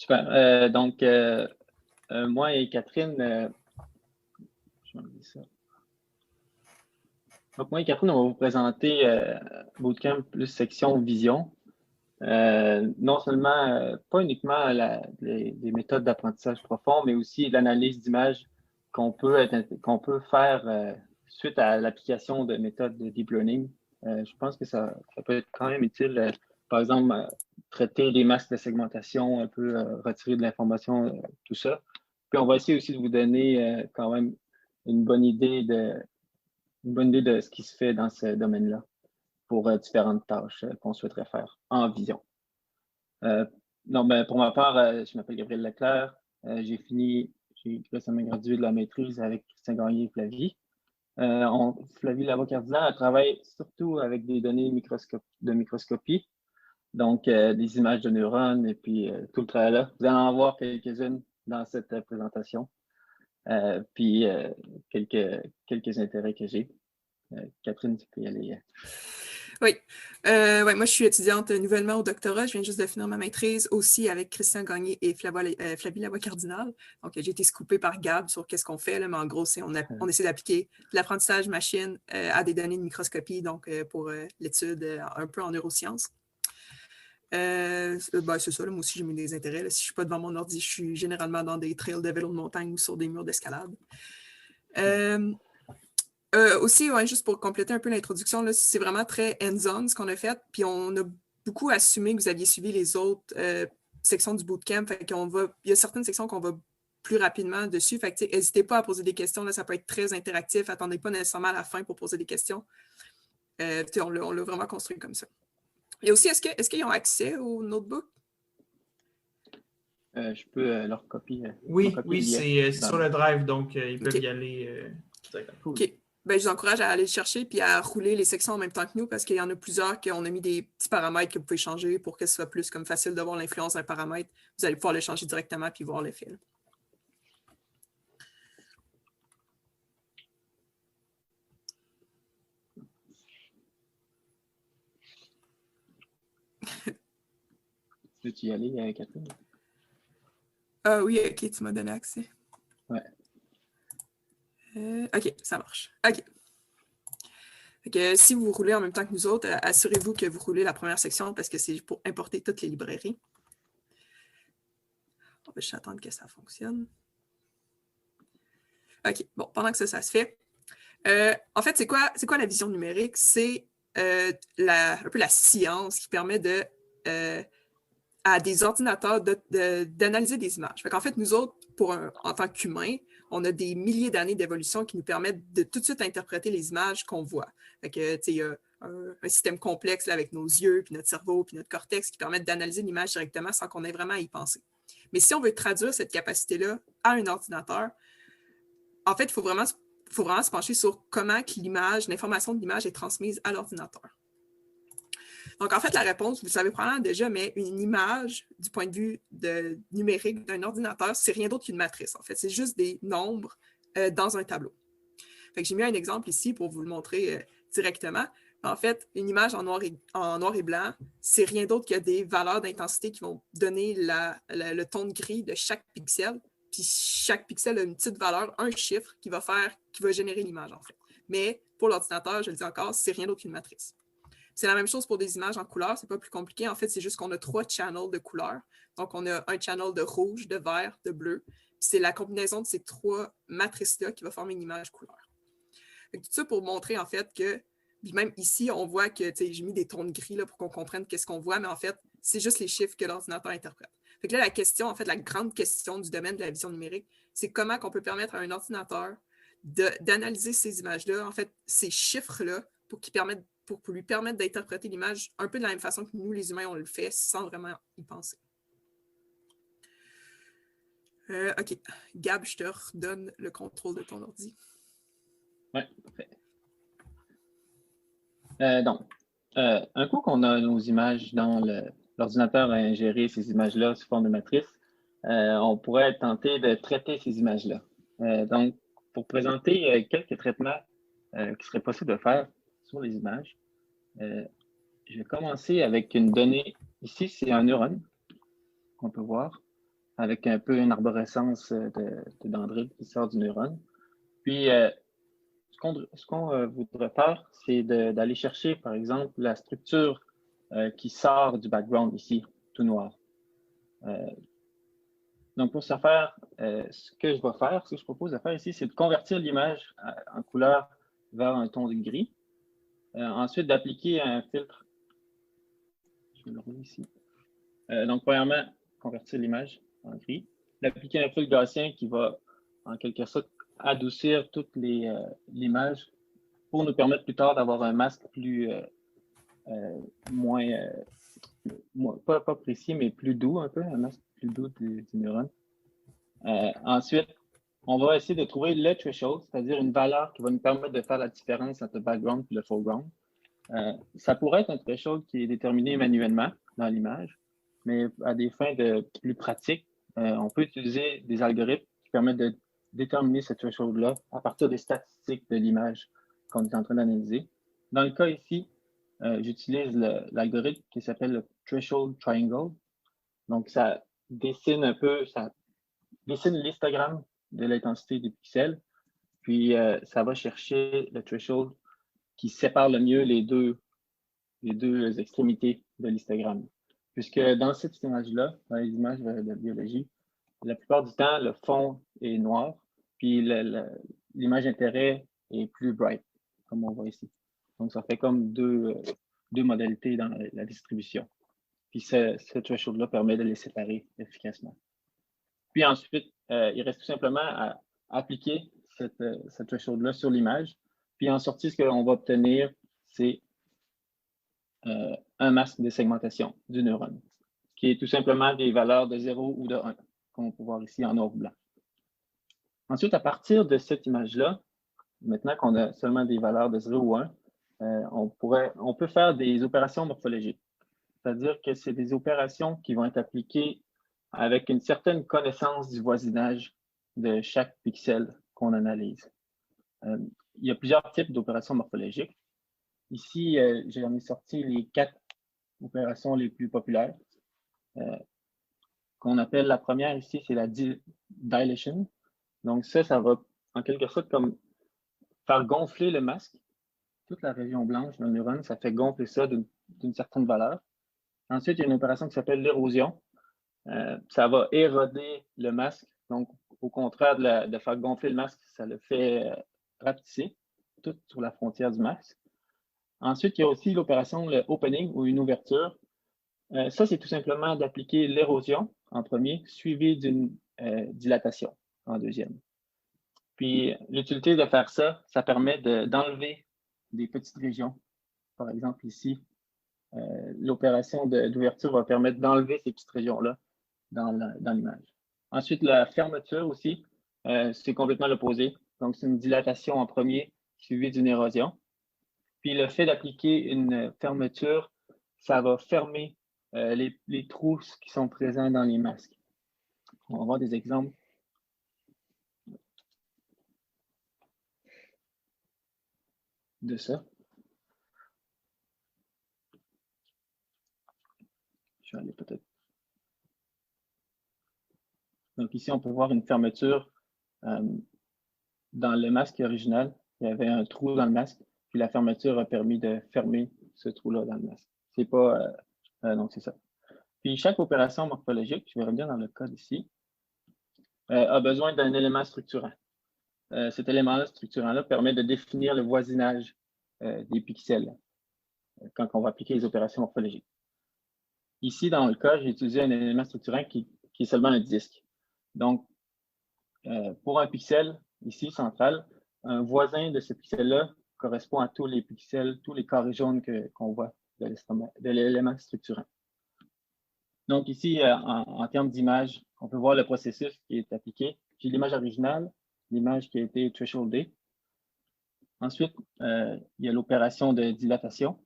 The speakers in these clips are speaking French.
Super. Moi et Catherine, je vais enlever ça. Donc, moi et Catherine, on va vous présenter Bootcamp plus section vision. Non seulement, pas uniquement des méthodes d'apprentissage profond, mais aussi l'analyse d'images qu'on peut faire suite à l'application de méthodes de deep learning. Je pense que ça peut être quand même utile. Par exemple, traiter les masques de segmentation, un peu retirer de l'information, tout ça. Puis on va essayer aussi de vous donner quand même une bonne idée de ce qui se fait dans ce domaine-là pour différentes tâches qu'on souhaiterait faire en vision. Pour ma part, je m'appelle Gabriel Leclerc. J'ai récemment gradué de la maîtrise avec Christian Gagné et Flavie. Flavie Lavoie-Cardinal, elle travaille surtout avec des données de microscopie, donc des images de neurones et puis tout le travail-là. Vous allez en voir quelques-unes dans cette présentation. Puis quelques intérêts que j'ai. Catherine, tu peux y aller. Oui. Moi, je suis étudiante nouvellement au doctorat. Je viens juste de finir ma maîtrise aussi avec Christian Gagné et Flavie Lavoie-Cardinal. Donc, j'ai été scoopée par Gab sur qu'est-ce qu'on fait, là, mais en gros, on essaie d'appliquer l'apprentissage machine à des données de microscopie, donc pour l'étude un peu en neurosciences. C'est ça, là, moi aussi, j'ai mis des intérêts. Là. Si je ne suis pas devant mon ordi, je suis généralement dans des trails de vélo de montagne ou sur des murs d'escalade. Aussi, juste pour compléter un peu l'introduction, c'est vraiment très hands-on ce qu'on a fait. Puis on a beaucoup assumé que vous aviez suivi les autres sections du bootcamp. Il y a certaines sections qu'on va plus rapidement dessus. Fait que n'hésitez pas à poser des questions. Là, ça peut être très interactif. Attendez pas nécessairement à la fin pour poser des questions. On l'a vraiment construit comme ça. Et aussi, est-ce qu'ils ont accès au notebook? Je peux leur copier. Oui, c'est sur le drive, donc ils peuvent y aller directement. OK. Ben, je vous encourage à aller le chercher puis à rouler les sections en même temps que nous parce qu'il y en a plusieurs qu'on a mis des petits paramètres que vous pouvez changer pour que ce soit plus comme facile de voir l'influence d'un paramètre. Vous allez pouvoir le changer directement puis voir l'effet. Peux-tu y aller, Catherine? Oui, OK, tu m'as donné accès. Ouais. OK, ça marche. OK. Si vous roulez en même temps que nous autres, assurez-vous que vous roulez la première section parce que c'est pour importer toutes les librairies. On va juste attendre que ça fonctionne. OK, bon, pendant que ça se fait. En fait, c'est quoi la vision numérique? C'est un peu la science qui permet à des ordinateurs d'analyser des images. En fait, nous autres, en tant qu'humains, on a des milliers d'années d'évolution qui nous permettent de tout de suite interpréter les images qu'on voit. Il y a un système complexe là, avec nos yeux, puis notre cerveau, puis notre cortex qui permettent d'analyser l'image directement sans qu'on ait vraiment à y penser. Mais si on veut traduire cette capacité-là à un ordinateur, en fait, il faut vraiment se pencher sur comment l'information de l'image est transmise à l'ordinateur. Donc, en fait, la réponse, vous le savez probablement déjà, mais une image, du point de vue numérique d'un ordinateur, c'est rien d'autre qu'une matrice. En fait, c'est juste des nombres dans un tableau. J'ai mis un exemple ici pour vous le montrer directement. En fait, une image en noir et blanc, c'est rien d'autre que des valeurs d'intensité qui vont donner le ton de gris de chaque pixel. Puis chaque pixel a une petite valeur, un chiffre qui va générer l'image, en fait. Mais pour l'ordinateur, je le dis encore, c'est rien d'autre qu'une matrice. C'est la même chose pour des images en couleur, c'est pas plus compliqué. En fait, c'est juste qu'on a 3 channels de couleurs. Donc, on a un channel de rouge, de vert, de bleu. C'est la combinaison de ces 3 matrices-là qui va former une image couleur. Tout ça pour montrer, en fait, que même ici, on voit que j'ai mis des tons de gris là, pour qu'on comprenne qu'est-ce qu'on voit, mais en fait, c'est juste les chiffres que l'ordinateur interprète. Là, la question, en fait, la grande question du domaine de la vision numérique, c'est comment on peut permettre à un ordinateur d'analyser ces images-là, en fait, ces chiffres-là, pour lui permettre d'interpréter l'image un peu de la même façon que nous, les humains, on le fait sans vraiment y penser. OK. Gab, je te redonne le contrôle de ton ordi. Oui, parfait. Un coup qu'on a nos images dans l'ordinateur a ingéré ces images-là sous forme de matrice, on pourrait être tenté de traiter ces images-là. Donc, pour présenter quelques traitements qui seraient possibles de faire sur les images, je vais commencer avec une donnée. Ici, c'est un neurone qu'on peut voir. avec un peu une arborescence de dendrites qui sort du neurone. Puis, ce qu'on voudrait faire, c'est d'aller chercher, par exemple, la structure qui sort du background ici, tout noir. Donc, pour ce faire, ce que je vais faire, ce que je propose de faire ici, c'est de convertir l'image en couleur vers un ton de gris. Ensuite, d'appliquer un filtre. Je vais le rouler ici. Donc, premièrement, convertir l'image en gris. D'appliquer un filtre gaussien qui va, en quelque sorte, adoucir toute l'image pour nous permettre plus tard d'avoir un masque plus moins, pas précis, mais plus doux un peu, un masque plus doux du neurone. Ensuite, on va essayer de trouver le threshold, c'est-à-dire une valeur qui va nous permettre de faire la différence entre le background et le foreground. Ça pourrait être un threshold qui est déterminé manuellement dans l'image, mais à des fins plus pratiques, on peut utiliser des algorithmes qui permettent de déterminer ce threshold-là à partir des statistiques de l'image qu'on est en train d'analyser. Dans le cas ici, j'utilise l'algorithme qui s'appelle le threshold triangle. Donc, ça dessine un peu, ça dessine l'histogramme de l'intensité des pixels, puis ça va chercher le threshold qui sépare le mieux les deux extrémités de l'histogramme. Puisque dans cette image-là, dans les images de biologie, la plupart du temps, le fond est noir, puis l'image d'intérêt est plus bright, comme on voit ici. Donc, ça fait comme deux modalités dans la distribution. Puis ce threshold-là permet de les séparer efficacement. Puis ensuite, il reste tout simplement à appliquer cette threshold-là sur l'image. Puis en sortie, ce qu'on va obtenir, c'est un masque de segmentation du neurone, qui est tout simplement des valeurs de 0 ou de 1, comme on peut voir ici en noir ou blanc. Ensuite, à partir de cette image-là, maintenant qu'on a seulement des valeurs de 0 ou 1, on peut faire des opérations morphologiques. C'est-à-dire que c'est des opérations qui vont être appliquées avec une certaine connaissance du voisinage de chaque pixel qu'on analyse. Il y a plusieurs types d'opérations morphologiques. Ici, j'en ai sorti les 4 opérations les plus populaires. Qu'on appelle la première ici, c'est la dilation. Donc ça va en quelque sorte comme faire gonfler le masque. Toute la région blanche dans le neurone, ça fait gonfler ça d'une certaine valeur. Ensuite, il y a une opération qui s'appelle l'érosion. Ça va éroder le masque. Donc, au contraire de faire gonfler le masque, ça le fait rapetisser, tout sur la frontière du masque. Ensuite, il y a aussi l'opération le opening ou une ouverture. Ça, c'est tout simplement d'appliquer l'érosion en premier, suivi d'une dilatation en deuxième. Puis, l'utilité de faire ça, ça permet d'enlever des petites régions. Par exemple, ici, l'opération d'ouverture va permettre d'enlever ces petites régions-là dans l'image. Ensuite, la fermeture aussi, c'est complètement l'opposé. Donc, c'est une dilatation en premier, suivie d'une érosion. Puis, le fait d'appliquer une fermeture, ça va fermer les trous qui sont présents dans les masques. On va voir des exemples. De ça. Je vais aller peut-être. Donc ici, on peut voir une fermeture dans le masque original. Il y avait un trou dans le masque, puis la fermeture a permis de fermer ce trou-là dans le masque. C'est pas. Donc, c'est ça. Puis chaque opération morphologique, je vais revenir dans le code ici, a besoin d'un élément structurant. Cet élément structurant-là permet de définir le voisinage des pixels quand on va appliquer les opérations morphologiques. Ici, dans le cas, j'ai utilisé un élément structurant qui est seulement un disque. Donc, pour un pixel, ici, central, un voisin de ce pixel-là correspond à tous les pixels, tous les carrés jaunes qu'on voit de l'élément structurant. Donc ici, en termes d'image, on peut voir le processus qui est appliqué. J'ai l'image originale, l'image qui a été thresholdée. Ensuite, il y a l'opération de dilatation.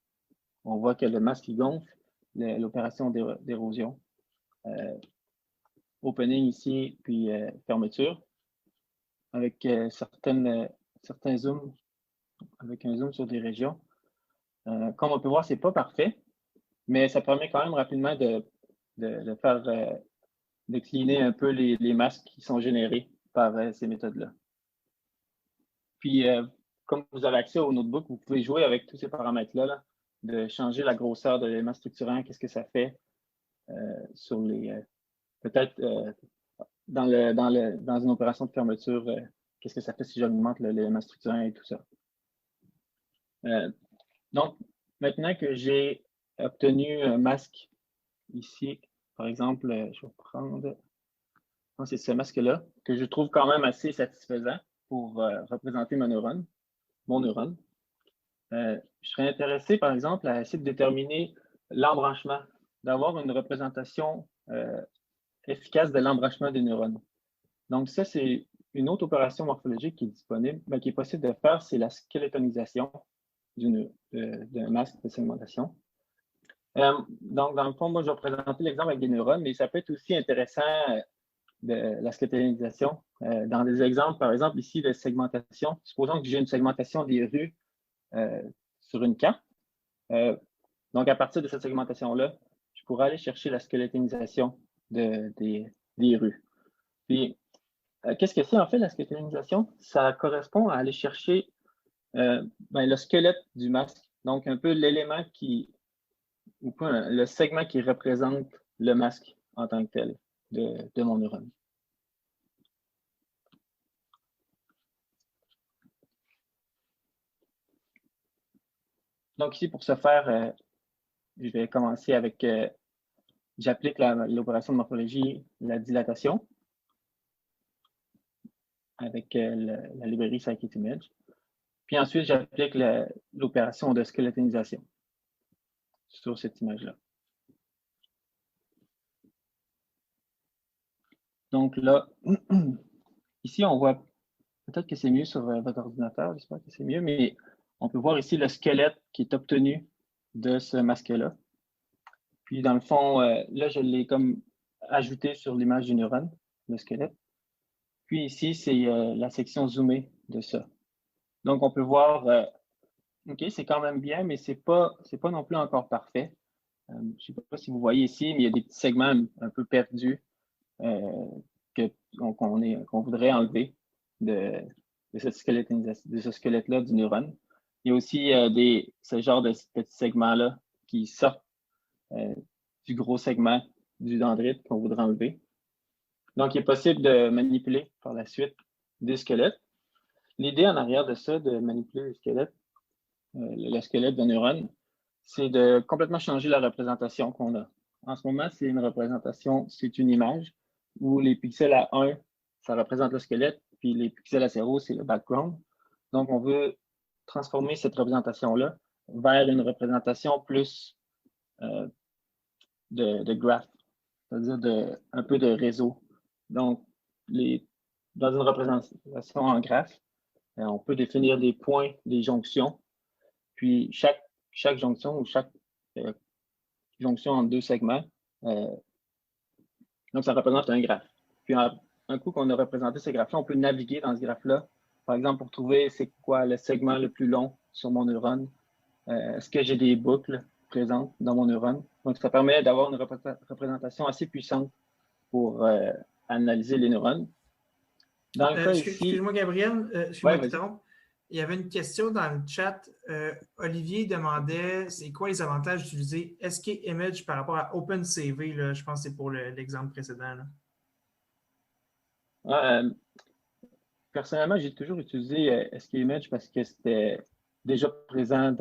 On voit que le masque gonfle, l'opération d'érosion. Opening ici, puis fermeture. Avec certains zooms, avec un zoom sur des régions. Comme on peut voir, ce n'est pas parfait, mais ça permet quand même rapidement de faire de cleaner un peu les masques qui sont générés par ces méthodes-là. Puis, comme vous avez accès au notebook, vous pouvez jouer avec tous ces paramètres-là, là, de changer la grosseur de l'élément structurant, qu'est-ce que ça fait sur les... peut-être dans une opération de fermeture, qu'est-ce que ça fait si j'augmente l'élément structurant et tout ça. Donc, maintenant que j'ai obtenu un masque ici, par exemple, je vais prendre... c'est ce masque-là, que je trouve quand même assez satisfaisant pour représenter mon neurone. Je serais intéressé, par exemple, à essayer de déterminer l'embranchement, d'avoir une représentation efficace de l'embranchement des neurones. Donc, ça, c'est une autre opération morphologique qui est disponible, mais qui est possible de faire, c'est la squelettonisation d'un masque de segmentation. Donc, dans le fond, moi, je vais présenter l'exemple avec des neurones, mais ça peut être aussi intéressant de la squelettonisation. Dans des exemples, par exemple, ici, de segmentation, supposons que j'ai une segmentation des rues sur une carte. Donc, à partir de cette segmentation-là, je pourrais aller chercher la squelettonisation des rues. Puis, qu'est-ce que c'est en fait la squelettonisation? Ça correspond à aller chercher le squelette du masque. Donc, un peu l'élément ou pas, le segment qui représente le masque en tant que tel de mon neurone. Donc ici, pour ce faire, je vais commencer avec, j'applique l'opération de morphologie, la dilatation, avec la librairie Scikit-Image. Puis ensuite, j'applique l'opération de squelettonisation sur cette image-là. Donc là, ici, on voit, peut-être que c'est mieux sur votre ordinateur, j'espère que c'est mieux, mais on peut voir ici le squelette qui est obtenu de ce masque-là. Puis dans le fond, là, je l'ai comme ajouté sur l'image du neurone, le squelette. Puis ici, c'est la section zoomée de ça. Donc, on peut voir, OK, c'est quand même bien, mais c'est pas non plus encore parfait. Je ne sais pas si vous voyez ici, mais il y a des petits segments un peu perdus qu'on voudrait enlever de ce squelette-là du neurone. Il y a aussi ce genre de petits segments-là qui sortent du gros segment du dendrite qu'on voudrait enlever. Donc, il est possible de manipuler par la suite des squelettes. L'idée en arrière de ça, de manipuler le squelette d'un neurone, c'est de complètement changer la représentation qu'on a. En ce moment, c'est une représentation, c'est une image où les pixels à 1, ça représente le squelette, puis les pixels à 0, c'est le background. Donc, on veut transformer cette représentation-là vers une représentation plus de graph, c'est-à-dire un peu de réseau. Donc, dans une représentation en graphe, on peut définir des points, des jonctions, puis chaque jonction ou chaque jonction en deux segments, donc ça représente un graphe. Puis un coup qu'on a représenté ce graphe-là, on peut naviguer dans ce graphe-là, par exemple pour trouver c'est quoi le segment le plus long sur mon neurone, est-ce que j'ai des boucles présentes dans mon neurone. Donc ça permet d'avoir une représentation assez puissante pour analyser les neurones. Dans le cas ici... Excuse-moi, Gabriel, excuse-moi de t'interrompre. Il y avait une question dans le chat. Olivier demandait c'est quoi les avantages d'utiliser Scimage par rapport à OpenCV. Là, je pense que c'est pour l'exemple précédent. Personnellement, j'ai toujours utilisé Scimage parce que c'était déjà présent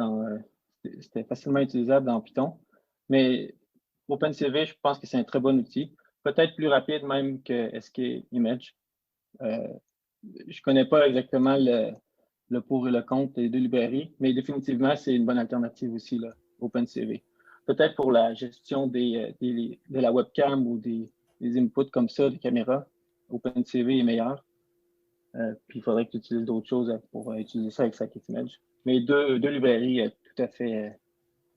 c'était facilement utilisable dans Python. Mais OpenCV, je pense que c'est un très bon outil. Peut-être plus rapide même que Scimage. Je ne connais pas exactement le pour et le contre des deux librairies, mais définitivement, c'est une bonne alternative aussi, là, OpenCV. Peut-être pour la gestion de la webcam ou des inputs comme ça, des caméras, OpenCV est meilleur. Puis il faudrait que tu utilises d'autres choses pour utiliser ça avec Scikit-Image. Mais deux librairies tout à fait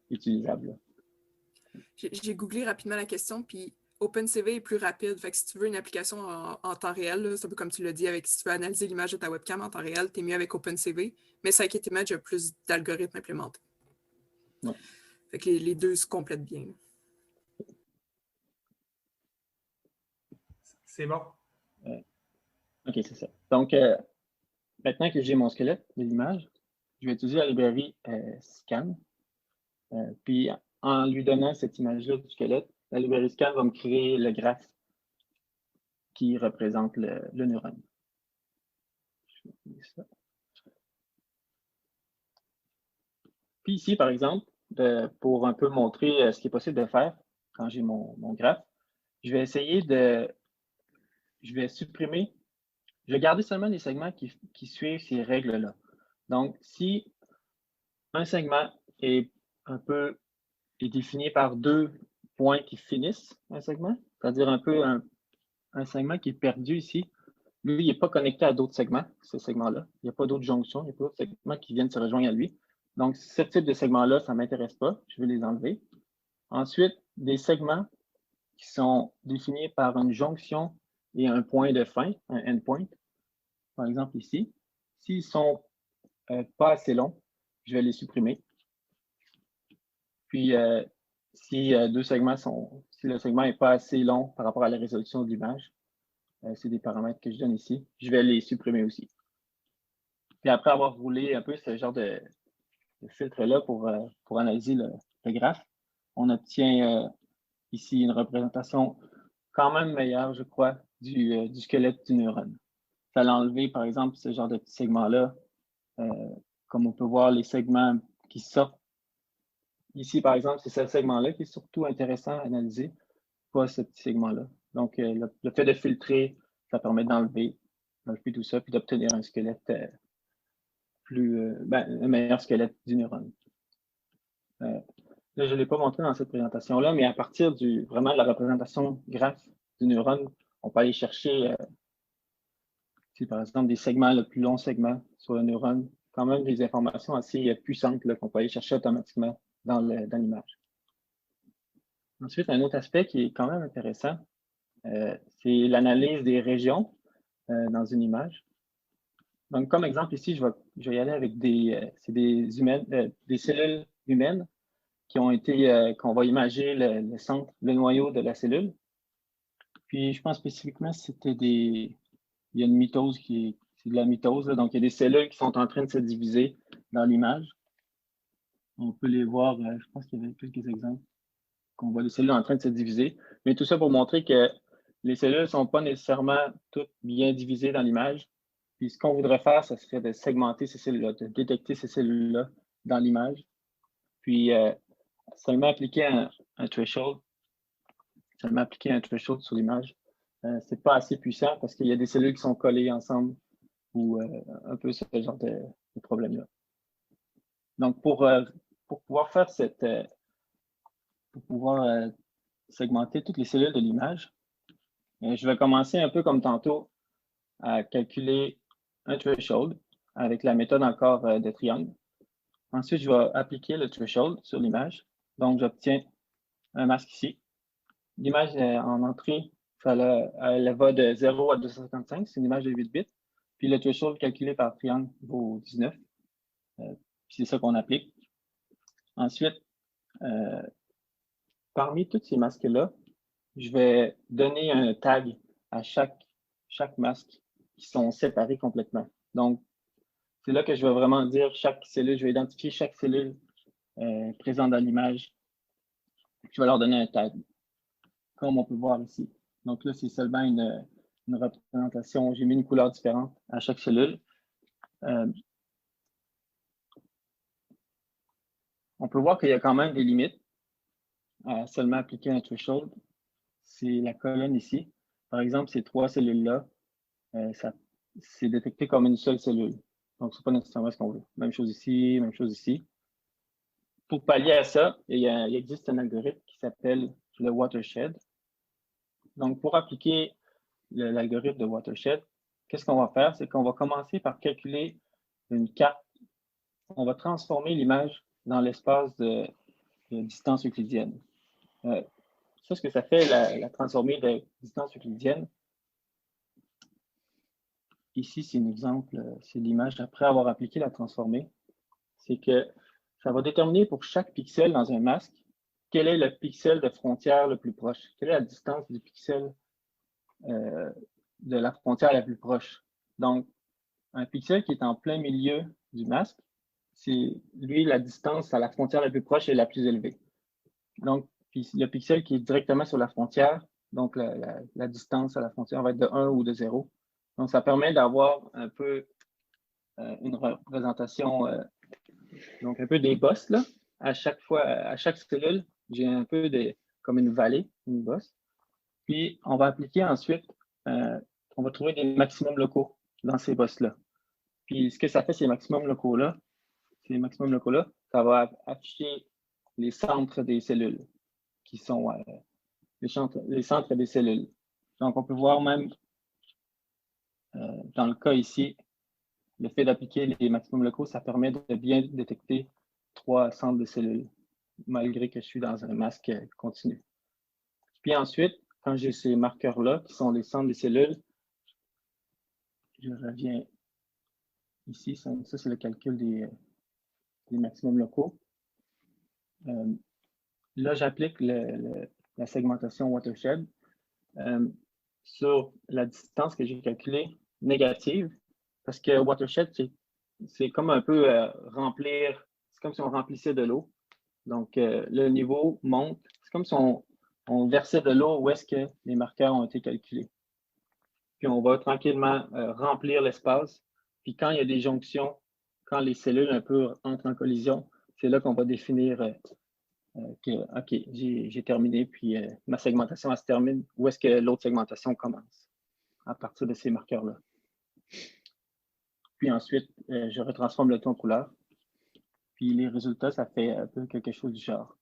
utilisables. J'ai googlé rapidement la question, puis OpenCV est plus rapide. Fait que si tu veux une application en temps réel, c'est un peu comme tu l'as dit, si tu veux analyser l'image de ta webcam en temps réel, tu es mieux avec OpenCV. Mais Scikit-Image a plus d'algorithmes implémentés. Ouais. Fait que les deux se complètent bien. C'est bon. OK, c'est ça. Donc, maintenant que j'ai mon squelette de l'image, je vais utiliser la librairie Scan. Puis, en lui donnant cette image-là du squelette, la librairie Scan va me créer le graphe qui représente le neurone. Je vais faire ça. Puis ici, par exemple, pour un peu montrer ce qui est possible de faire quand j'ai mon graphe, je vais essayer je vais supprimer, je vais garder seulement les segments qui suivent ces règles-là. Donc, si un segment est défini par 2 points qui finissent un segment, c'est-à-dire un peu un segment qui est perdu ici, lui, il n'est pas connecté à d'autres segments, ce segment-là. Il n'y a pas d'autres jonctions, il n'y a pas d'autres segments qui viennent se rejoindre à lui. Donc, ce type de segment-là, ça ne m'intéresse pas. Je vais les enlever. Ensuite, des segments qui sont définis par une jonction et un point de fin, un endpoint. Par exemple, ici. S'ils ne sont pas assez longs, je vais les supprimer. Puis, si le segment n'est pas assez long par rapport à la résolution de l'image, c'est des paramètres que je donne ici, je vais les supprimer aussi. Puis après avoir roulé un peu ce genre de filtre-là pour analyser le graphe, on obtient ici une représentation quand même meilleure, je crois, du squelette du neurone. Ça l'a enlevé, par exemple, ce genre de petits segments-là. Comme on peut voir, les segments qui sortent. Ici, par exemple, c'est ce segment-là qui est surtout intéressant à analyser, pas ce petit segment-là. Donc, le fait de filtrer, ça permet d'enlever tout ça, puis d'obtenir un squelette un meilleur squelette du neurone. Là, je ne l'ai pas montré dans cette présentation-là, mais à partir vraiment de la représentation graphe du neurone, on peut aller chercher, par exemple, des segments, le plus long segment sur le neurone, quand même des informations assez puissantes qu'on peut aller chercher automatiquement dans l'image. Ensuite, un autre aspect qui est quand même intéressant, c'est l'analyse des régions dans une image. Donc, comme exemple ici, je vais y aller avec des cellules humaines qu'on va imager le centre, le noyau de la cellule. Puis, je pense spécifiquement il y a une mitose c'est de la mitose, là, donc il y a des cellules qui sont en train de se diviser dans l'image. On peut les voir, je pense qu'il y avait quelques exemples qu'on voit les cellules en train de se diviser. Mais tout ça pour montrer que les cellules ne sont pas nécessairement toutes bien divisées dans l'image. Puis ce qu'on voudrait faire, ce serait de segmenter ces cellules-là, de détecter ces cellules-là dans l'image. Puis seulement appliquer un threshold, sur l'image, c'est pas assez puissant parce qu'il y a des cellules qui sont collées ensemble ou un peu ce genre de problème-là. Donc, pour pouvoir faire pour pouvoir segmenter toutes les cellules de l'image, je vais commencer un peu comme tantôt à calculer un threshold avec la méthode encore de triangle. Ensuite, je vais appliquer le threshold sur l'image. Donc, j'obtiens un masque ici. L'image en entrée, elle va de 0 à 255. C'est une image de 8 bits. Puis le threshold calculé par triangle vaut 19. C'est ça qu'on applique. Ensuite, parmi tous ces masques-là, je vais donner un tag à chaque masque qui sont séparés complètement. Donc, c'est là que je vais vraiment dire chaque cellule, je vais identifier chaque cellule présente dans l'image. Je vais leur donner un tag, comme on peut voir ici. Donc là, c'est seulement une représentation. J'ai mis une couleur différente à chaque cellule. On peut voir qu'il y a quand même des limites à seulement appliquer un threshold. C'est la colonne ici. Par exemple, ces 3 cellules-là, c'est détecté comme une seule cellule. Donc, ce n'est pas nécessairement ce qu'on veut. Même chose ici, même chose ici. Pour pallier à ça, il existe un algorithme qui s'appelle le watershed. Donc, pour appliquer l'algorithme de watershed, qu'est-ce qu'on va faire? C'est qu'on va commencer par calculer une carte. On va transformer l'image dans l'espace de distance euclidienne. Ça, ce que ça fait, la transformer de distance euclidienne, ici, c'est un exemple, c'est l'image après avoir appliqué la transformée. C'est que ça va déterminer pour chaque pixel dans un masque, quel est le pixel de frontière le plus proche? Quelle est la distance du pixel de la frontière la plus proche. Donc, un pixel qui est en plein milieu du masque, c'est lui, la distance à la frontière la plus proche est la plus élevée. Donc, puis le pixel qui est directement sur la frontière, donc la distance à la frontière va être de 1 ou de 0. Donc, ça permet d'avoir un peu une représentation, donc un peu des bosses, là. À chaque fois, à chaque cellule, j'ai un peu comme une vallée, une bosse. Puis, on va appliquer ensuite, on va trouver des maximums locaux dans ces bosses-là. Puis, ce que ça fait, ces maximums locaux-là, ça va afficher les centres des cellules, qui sont les centres des cellules. Donc, on peut voir même, dans le cas ici, le fait d'appliquer les maximums locaux, ça permet de bien détecter 3 centres de cellules, malgré que je suis dans un masque continu. Puis ensuite, quand j'ai ces marqueurs-là, qui sont les centres des cellules, je reviens ici. Ça c'est le calcul des maximums locaux. Là, j'applique la segmentation watershed sur la distance que j'ai calculée négative, parce que watershed, c'est comme un peu remplir, c'est comme si on remplissait de l'eau. Donc, le niveau monte. C'est comme si on versait de l'eau où est-ce que les marqueurs ont été calculés. Puis, on va tranquillement remplir l'espace. Puis, quand il y a des jonctions, quand les cellules un peu entrent en collision, c'est là qu'on va définir que, OK, j'ai terminé, puis ma segmentation, elle se termine. Où est-ce que l'autre segmentation commence à partir de ces marqueurs-là? Puis ensuite, je retransforme le tout en couleur. Puis les résultats, ça fait un peu quelque chose du genre.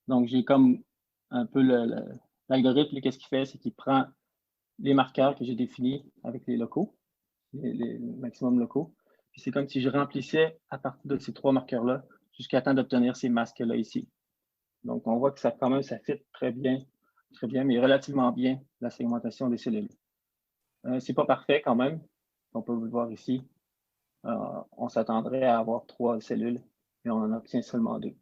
Donc, j'ai comme un peu l'algorithme, qu'est-ce qu'il fait? C'est qu'il prend les marqueurs que j'ai définis avec les locaux, les maximums locaux. Puis c'est comme si je remplissais à partir de ces 3 marqueurs-là jusqu'à temps d'obtenir ces masques-là ici. Donc, on voit que ça, quand même, ça fit très bien, mais relativement bien, la segmentation des cellules. C'est pas parfait quand même. On peut le voir ici. On s'attendrait à avoir 3 cellules, et on en obtient seulement 2.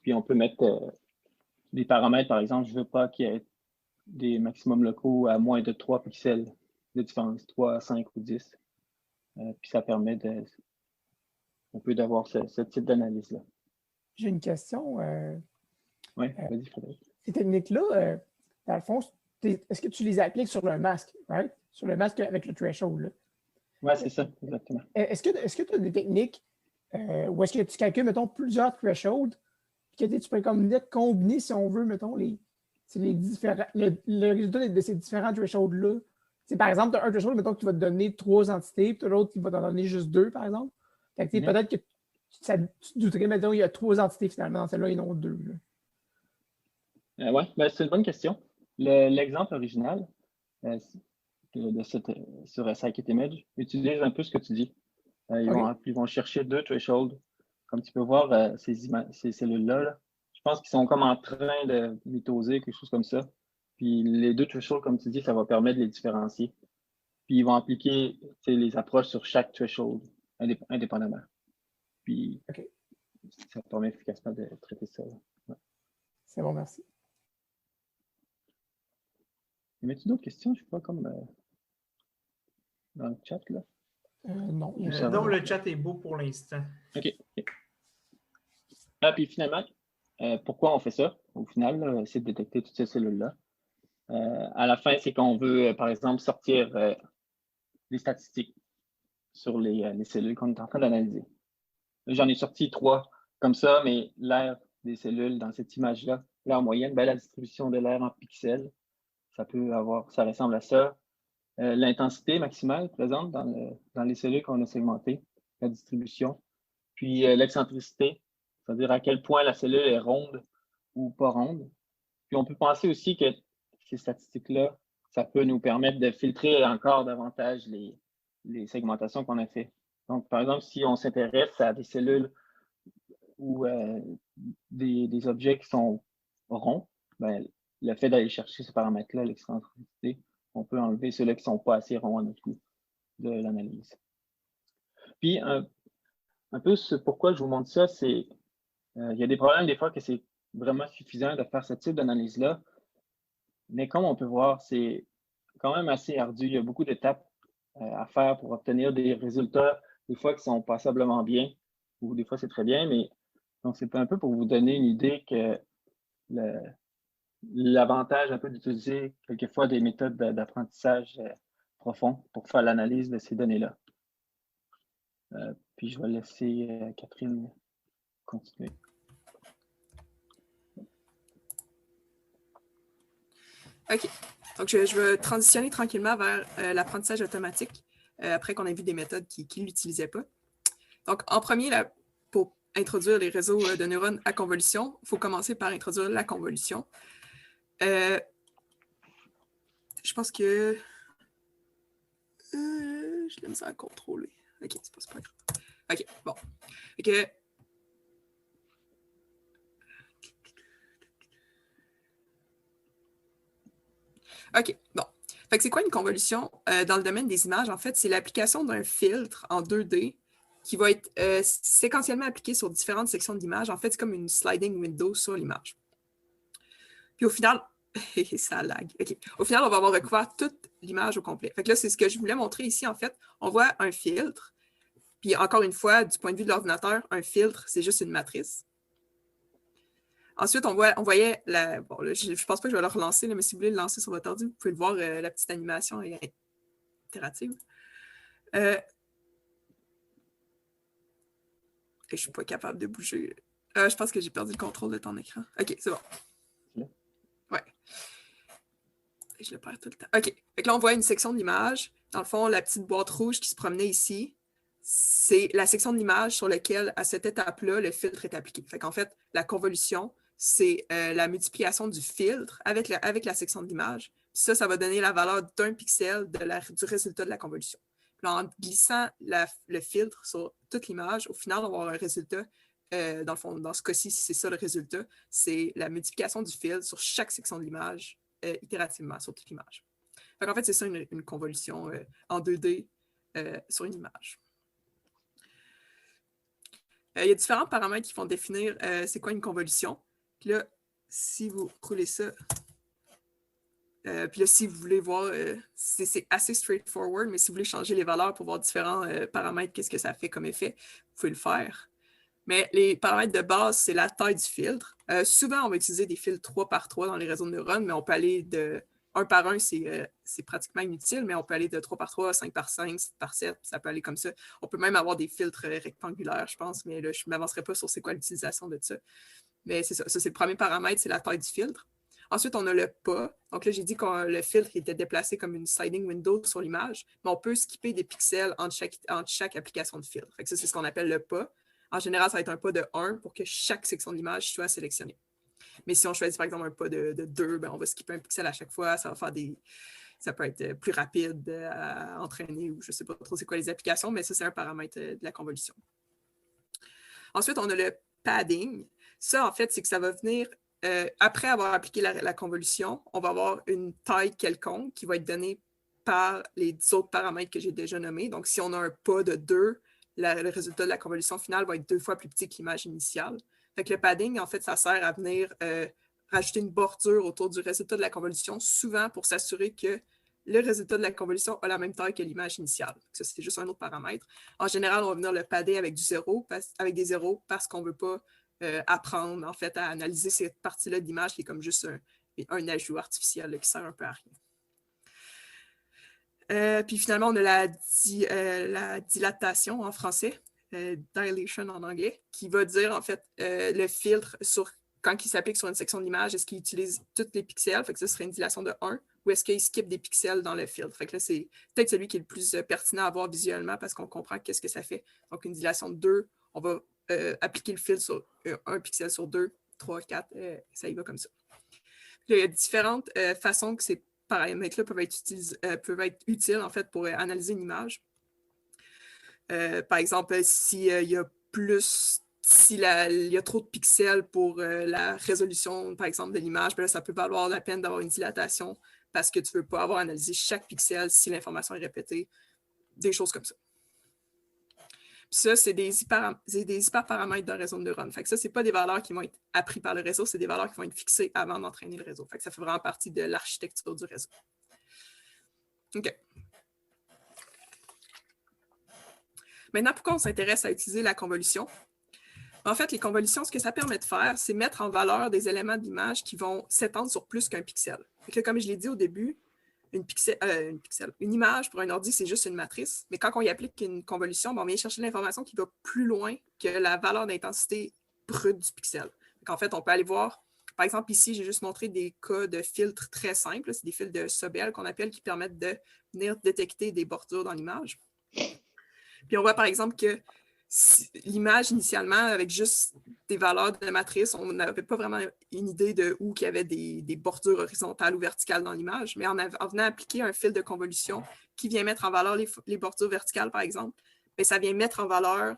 Puis on peut mettre des paramètres, par exemple, je ne veux pas qu'il y ait des maximums locaux à moins de 3 pixels de différence, 3, 5 ou 10. Puis ça permet un peu d'avoir ce type d'analyse-là. J'ai une question. Oui, vas-y, Frédéric. Ces techniques-là, dans le fond, est-ce que tu les appliques sur le masque, right? Sur le masque avec le threshold? Oui, c'est ça, exactement. Est-ce que tu as des techniques où est-ce que tu calcules, mettons, plusieurs thresholds, puis que tu peux comme combiner, si on veut, mettons, le résultat de ces différents thresholds-là? Par exemple, tu as un threshold, mettons, qui va te donner 3 entités, puis l'autre qui va t'en donner juste 2, par exemple. Peut-être que tu te douterais, mettons, il y a 3 entités finalement dans celle-là et non 2. Oui, c'est une bonne question. L'exemple original sur Scikit-Image utilise un peu ce que tu dis. Ils vont chercher 2 thresholds. Comme tu peux voir, ces cellules-là, là, je pense qu'ils sont comme en train de mitoser, quelque chose comme ça. Puis les 2 thresholds, comme tu dis, ça va permettre de les différencier. Puis ils vont appliquer les approches sur chaque threshold indépendamment. Puis ça permet efficacement de traiter ça. Ouais. C'est bon, merci. Y a-t-il d'autres questions? Je ne sais pas, comme dans le chat, là. Non. Non, le chat est beau pour l'instant. OK. Puis finalement, pourquoi on fait ça? Au final, c'est de détecter toutes ces cellules-là. À la fin, c'est qu'on veut, par exemple, sortir les statistiques sur les cellules qu'on est en train d'analyser. J'en ai sorti 3 comme ça, mais l'aire des cellules dans cette image-là, l'aire moyenne, la distribution de l'aire en pixels, ça ressemble à ça. L'intensité maximale présente dans les cellules qu'on a segmentées, la distribution. Puis l'excentricité, c'est-à-dire à quel point la cellule est ronde ou pas ronde. Puis on peut penser aussi que ces statistiques-là, ça peut nous permettre de filtrer encore davantage les segmentations qu'on a fait. Donc, par exemple, si on s'intéresse à des cellules ou des objets qui sont ronds, le fait d'aller chercher ce paramètre-là, l'excentricité, on peut enlever ceux-là qui ne sont pas assez ronds à notre goût de l'analyse. Puis, un peu pourquoi je vous montre ça, c'est il y a des problèmes des fois que c'est vraiment suffisant de faire ce type d'analyse-là, Mais comme on peut voir, c'est quand même assez ardu. Il y a beaucoup d'étapes à faire pour obtenir des résultats, des fois qui sont passablement bien, ou des fois c'est très bien, mais donc c'est un peu pour vous donner une idée que l'avantage un peu d'utiliser quelquefois des méthodes d'apprentissage profond pour faire l'analyse de ces données-là. Puis je vais laisser Catherine continuer. OK. Donc, je vais transitionner tranquillement vers l'apprentissage automatique après qu'on ait vu des méthodes qui ne l'utilisaient pas. Donc, en premier, là, pour introduire les réseaux de neurones à convolution, il faut commencer par introduire la convolution. Je pense que je l'aime ça à contrôler. OK, c'est pas grave. OK, bon. OK. OK, bon. Fait que c'est quoi une convolution dans le domaine des images? En fait, c'est l'application d'un filtre en 2D qui va être séquentiellement appliqué sur différentes sections d'image. En fait, c'est comme une sliding window sur l'image. Puis au final, ça lag. OK. Au final, on va avoir recouvert toute l'image au complet. Fait que là, c'est ce que je voulais montrer ici, en fait. On voit un filtre. Puis encore une fois, du point de vue de l'ordinateur, un filtre, c'est juste une matrice. Ensuite, on voyait la. Bon, là, je ne pense pas que je vais le relancer, là, mais si vous voulez le lancer sur votre ordi, vous pouvez le voir, la petite animation est itérative. Je ne suis pas capable de bouger. Je pense que j'ai perdu le contrôle de ton écran. OK, c'est bon. Ouais. Je le perds tout le temps. OK. Fait que là, on voit une section de l'image. Dans le fond, la petite boîte rouge qui se promenait ici, c'est la section de l'image sur laquelle, à cette étape-là, le filtre est appliqué. Fait qu'en fait, la convolution, c'est la multiplication du filtre avec la section de l'image. Ça va donner la valeur d'1 pixel du résultat de la convolution. Puis en glissant le filtre sur toute l'image, au final, on va avoir un résultat. Dans le fond, dans ce cas-ci, c'est ça le résultat. C'est la multiplication du filtre sur chaque section de l'image itérativement sur toute l'image. En fait, c'est ça une convolution en 2D sur une image. Il y a différents paramètres qui vont définir c'est quoi une convolution. Puis là, si vous roulez ça, puis là, si vous voulez voir, c'est assez straightforward, mais si vous voulez changer les valeurs pour voir différents paramètres, qu'est-ce que ça fait comme effet, vous pouvez le faire. Mais les paramètres de base, c'est la taille du filtre. Souvent, on va utiliser des filtres 3 par 3 dans les réseaux de neurones, mais on peut aller de 1 par 1, c'est pratiquement inutile, mais on peut aller de 3 par 3, 5 par 5, 7 par 7, ça peut aller comme ça. On peut même avoir des filtres rectangulaires, je pense, mais là, je ne m'avancerai pas sur c'est quoi l'utilisation de ça. Mais c'est ça, c'est le premier paramètre, c'est la taille du filtre. Ensuite, on a le pas. Donc là, j'ai dit que le filtre était déplacé comme une sliding window sur l'image, mais on peut skipper des pixels entre chaque application de filtre. Fait que ça, c'est ce qu'on appelle le pas. En général, ça va être un pas de 1 pour que chaque section de l'image soit sélectionnée. Mais si on choisit, par exemple, un pas de 2, ben, on va skipper un pixel à chaque fois. Ça va faire ça peut être plus rapide à entraîner ou je ne sais pas trop c'est quoi les applications, mais ça, c'est un paramètre de la convolution. Ensuite, on a le padding. Ça, en fait, c'est que ça va venir, après avoir appliqué la convolution, on va avoir une taille quelconque qui va être donnée par les autres paramètres que j'ai déjà nommés. Donc, si on a un pas de 2, le résultat de la convolution finale va être 2 fois plus petit que l'image initiale. Fait que le padding, en fait, ça sert à venir rajouter une bordure autour du résultat de la convolution, souvent pour s'assurer que le résultat de la convolution a la même taille que l'image initiale. Ça, c'est juste un autre paramètre. En général, on va venir le padder avec avec des zéros parce qu'on ne veut pas apprendre, en fait, à analyser cette partie-là de l'image qui est comme juste un ajout artificiel là, qui sert un peu à rien. Puis finalement, on a la dilatation en français, dilation en anglais, qui va dire en fait le filtre quand il s'applique sur une section de l'image, est-ce qu'il utilise tous les pixels, fait que ça serait une dilation de 1, ou est-ce qu'il skip des pixels dans le filtre. Fait que là, c'est peut-être celui qui est le plus pertinent à voir visuellement parce qu'on comprend qu'est-ce que ça fait. Donc, une dilation de 2, on va appliquer le filtre sur 1 pixel sur 2, 3, 4, ça y va comme ça. Là, il y a différentes façons que ces paramètres-là peuvent être utiles en fait, pour analyser une image. Par exemple, s'il y a il y a trop de pixels pour la résolution, par exemple, de l'image, ben ça peut valoir la peine d'avoir une dilatation parce que tu ne veux pas avoir analysé chaque pixel si l'information est répétée, des choses comme ça. ça, c'est des hyperparamètres d'un réseau de neurones. Fait que ça, c'est pas des valeurs qui vont être apprises par le réseau, c'est des valeurs qui vont être fixées avant d'entraîner le réseau. Fait que ça fait vraiment partie de l'architecture du réseau. OK. Maintenant, pourquoi on s'intéresse à utiliser la convolution? En fait, les convolutions, ce que ça permet de faire, c'est mettre en valeur des éléments d'image qui vont s'étendre sur plus qu'un pixel. Fait que, comme je l'ai dit au début, une image pour un ordi, c'est juste une matrice. Mais quand on y applique une convolution, on vient chercher l'information qui va plus loin que la valeur d'intensité brute du pixel. En fait, on peut aller voir, par exemple, ici, j'ai juste montré des cas de filtres très simples. C'est des filtres de Sobel qu'on appelle qui permettent de venir détecter des bordures dans l'image. Puis on voit, par exemple, que l'image, initialement, avec juste des valeurs de matrice, on n'avait pas vraiment une idée de où il y avait des bordures horizontales ou verticales dans l'image, mais en venant appliquer un fil de convolution qui vient mettre en valeur les bordures verticales, par exemple, bien, ça vient mettre en valeur,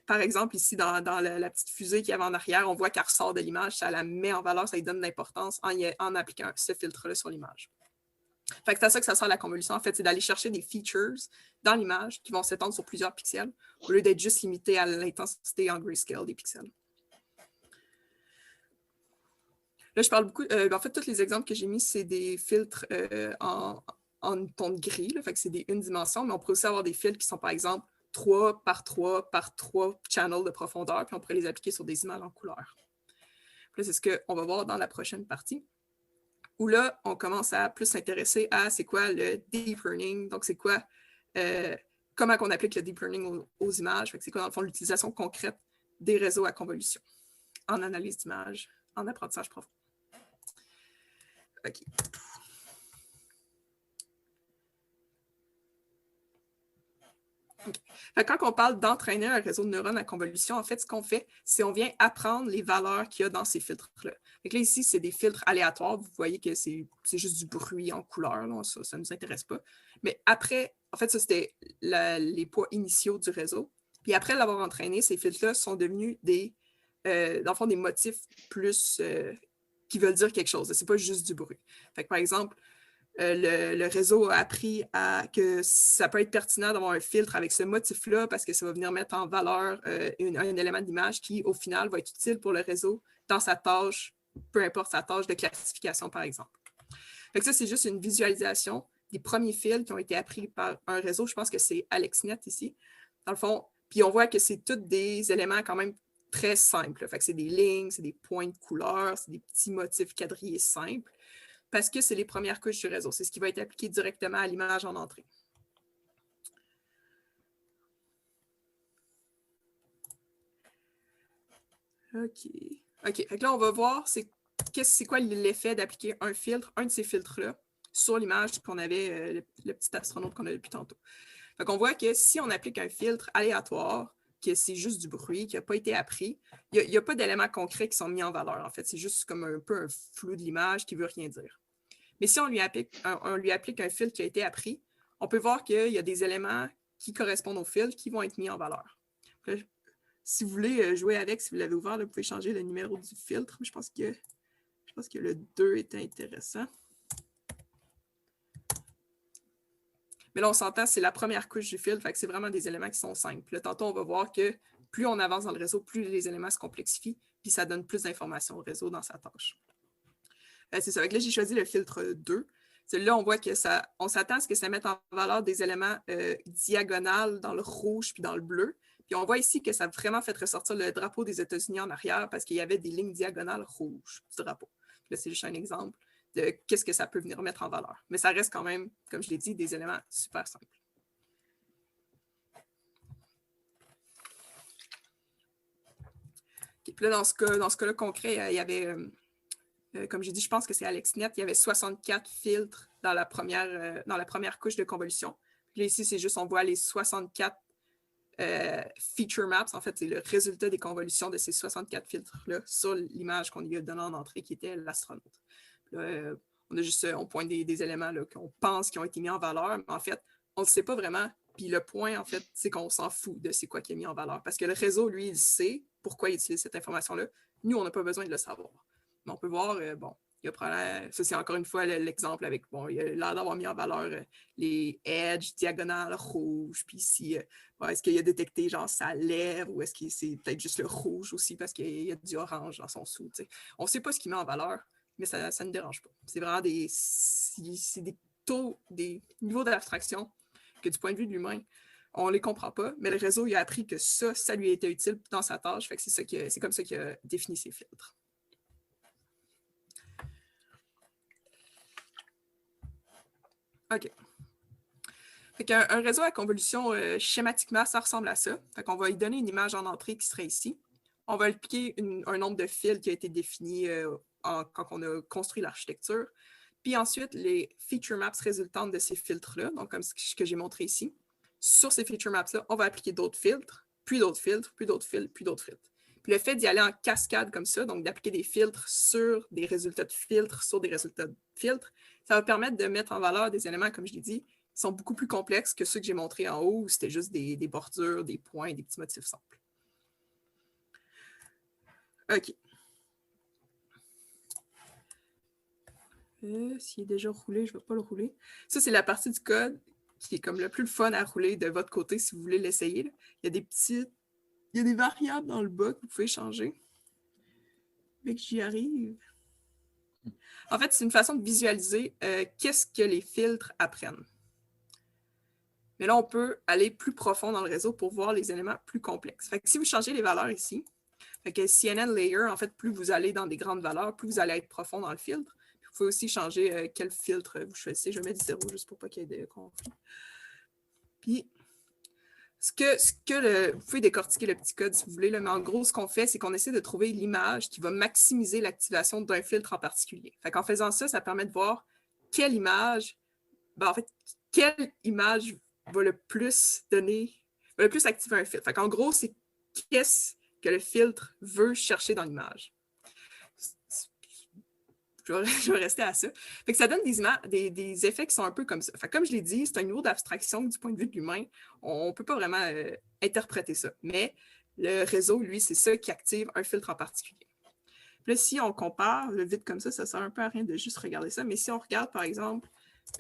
par exemple, ici, dans la petite fusée qu'il y avait en arrière, on voit qu'elle ressort de l'image, ça la met en valeur, ça lui donne de l'importance en appliquant ce filtre-là sur l'image. Fait que c'est à ça que ça sert la convolution, en fait, c'est d'aller chercher des features dans l'image qui vont s'étendre sur plusieurs pixels, au lieu d'être juste limité à l'intensité en grayscale des pixels. Là, je parle beaucoup, en fait, tous les exemples que j'ai mis, c'est des filtres en ton de gris, là, fait que c'est des une dimension, mais on pourrait aussi avoir des filtres qui sont, par exemple, 3 par 3 par 3 channels de profondeur, puis on pourrait les appliquer sur des images en couleur. Là, c'est ce qu'on va voir dans la prochaine partie, où là, on commence à plus s'intéresser à c'est quoi le deep learning, donc c'est quoi, comment on applique le deep learning aux images, c'est quoi dans le fond l'utilisation concrète des réseaux à convolution en analyse d'images, en apprentissage profond. OK. Okay. Quand on parle d'entraîner un réseau de neurones à convolution, en fait, ce qu'on fait, c'est on vient apprendre les valeurs qu'il y a dans ces filtres-là. Là, ici, c'est des filtres aléatoires. Vous voyez que c'est juste du bruit en couleur. Là. Ça ne nous intéresse pas. Mais après, en fait, ça, c'était les poids initiaux du réseau. Puis après l'avoir entraîné, ces filtres-là sont devenus dans le fond, des motifs plus qui veulent dire quelque chose. Ce n'est pas juste du bruit. Fait que, par exemple, le réseau a appris que ça peut être pertinent d'avoir un filtre avec ce motif-là parce que ça va venir mettre en valeur un élément d'image qui, au final, va être utile pour le réseau dans sa tâche, peu importe sa tâche de classification, par exemple. Fait que ça, c'est juste une visualisation des premiers fils qui ont été appris par un réseau. Je pense que c'est AlexNet ici, dans le fond. Puis on voit que c'est tous des éléments quand même très simples. Fait que c'est des lignes, c'est des points de couleur, c'est des petits motifs quadrillés simples. Parce que c'est les premières couches du réseau. C'est ce qui va être appliqué directement à l'image en entrée. OK. OK. Fait que là, on va voir c'est quoi l'effet d'appliquer un de ces filtres-là, sur l'image qu'on avait, le petit astronaute qu'on a depuis tantôt. Fait qu'on voit que si on applique un filtre aléatoire, que c'est juste du bruit, qui n'a pas été appris, il n'y a pas d'éléments concrets qui sont mis en valeur. En fait, c'est juste comme un peu un flou de l'image qui ne veut rien dire. Mais si on lui applique un filtre qui a été appris, on peut voir qu'il y a des éléments qui correspondent au filtre qui vont être mis en valeur. Là, si vous voulez jouer avec, si vous l'avez ouvert, là, vous pouvez changer le numéro du filtre. Je pense que le 2 est intéressant. Mais là, on s'entend, c'est la première couche du filtre, fait que c'est vraiment des éléments qui sont simples. Là, tantôt, on va voir que plus on avance dans le réseau, plus les éléments se complexifient, puis ça donne plus d'informations au réseau dans sa tâche. C'est ça. Là, j'ai choisi le filtre 2. Là, on voit que on s'attend à ce que ça mette en valeur des éléments diagonales dans le rouge puis dans le bleu. Puis on voit ici que ça a vraiment fait ressortir le drapeau des États-Unis en arrière parce qu'il y avait des lignes diagonales rouges du drapeau. Là, c'est juste un exemple de qu'est-ce que ça peut venir mettre en valeur. Mais ça reste quand même, comme je l'ai dit, des éléments super simples. Okay, puis là, dans ce cas-là concret, il y avait... comme j'ai dit, je pense que c'est AlexNet, il y avait 64 filtres dans la première couche de convolution. Puis là, ici, c'est juste, on voit les 64 feature maps. En fait, c'est le résultat des convolutions de ces 64 filtres-là sur l'image qu'on lui a donnée en entrée, qui était l'astronaute. On pointe des éléments qu'on pense qui ont été mis en valeur, mais en fait, on ne le sait pas vraiment. Puis le point, en fait, c'est qu'on s'en fout de c'est quoi qui est mis en valeur. Parce que le réseau, lui, il sait pourquoi il utilise cette information-là. Nous, on n'a pas besoin de le savoir. Mais on peut voir, Ça, c'est encore une fois l'exemple avec, bon, il a l'air d'avoir mis en valeur les edges, diagonales, rouges, puis ici, est-ce qu'il a détecté genre sa lèvre ou est-ce que c'est peut-être juste le rouge aussi parce qu'il y a du orange dans son sous, t'sais. On ne sait pas ce qu'il met en valeur, mais ça ne dérange pas. C'est vraiment des niveaux d'abstraction que du point de vue de l'humain, on ne les comprend pas, mais le réseau il a appris que ça lui était utile dans sa tâche, fait que c'est comme ça qu'il a défini ses filtres. OK. Un réseau à convolution, schématiquement, ça ressemble à ça. Fait qu'on va lui donner une image en entrée qui serait ici. On va appliquer un nombre de fils qui a été défini quand on a construit l'architecture. Puis ensuite, les feature maps résultantes de ces filtres-là, donc comme ce que j'ai montré ici. Sur ces feature maps-là, on va appliquer d'autres filtres, puis d'autres filtres, puis d'autres filtres, puis d'autres filtres. Puis le fait d'y aller en cascade comme ça, donc d'appliquer des filtres sur des résultats de filtres, sur des résultats de filtres, ça va permettre de mettre en valeur des éléments, comme je l'ai dit, qui sont beaucoup plus complexes que ceux que j'ai montrés en haut, où c'était juste des bordures, des points, des petits motifs simples. OK. S'il est déjà roulé, je ne vais pas le rouler. Ça, c'est la partie du code qui est comme le plus fun à rouler de votre côté si vous voulez l'essayer. Il y a des variables dans le bas que vous pouvez changer. Dès que j'y arrive. En fait, c'est une façon de visualiser qu'est-ce que les filtres apprennent. Mais là, on peut aller plus profond dans le réseau pour voir les éléments plus complexes. Fait que si vous changez les valeurs ici, fait que CNN Layer, en fait, plus vous allez dans des grandes valeurs, plus vous allez être profond dans le filtre. Puis vous pouvez aussi changer quel filtre vous choisissez. Je vais mettre 0 juste pour pas qu'il y ait de conflit. Puis, vous pouvez décortiquer le petit code si vous voulez, là, mais en gros, ce qu'on fait, c'est qu'on essaie de trouver l'image qui va maximiser l'activation d'un filtre en particulier. Fait qu'en faisant ça, ça permet de voir quelle image va le plus activer un filtre. Fait qu'en gros, c'est qu'est-ce que le filtre veut chercher dans l'image. Je vais rester à ça. Fait que ça donne des effets qui sont un peu comme ça. Fait que comme je l'ai dit, c'est un niveau d'abstraction du point de vue de l'humain. On ne peut pas vraiment interpréter ça. Mais le réseau, lui, c'est ça qui active un filtre en particulier. Puis là, si on compare le vide comme ça sert un peu à rien de juste regarder ça. Mais si on regarde, par exemple,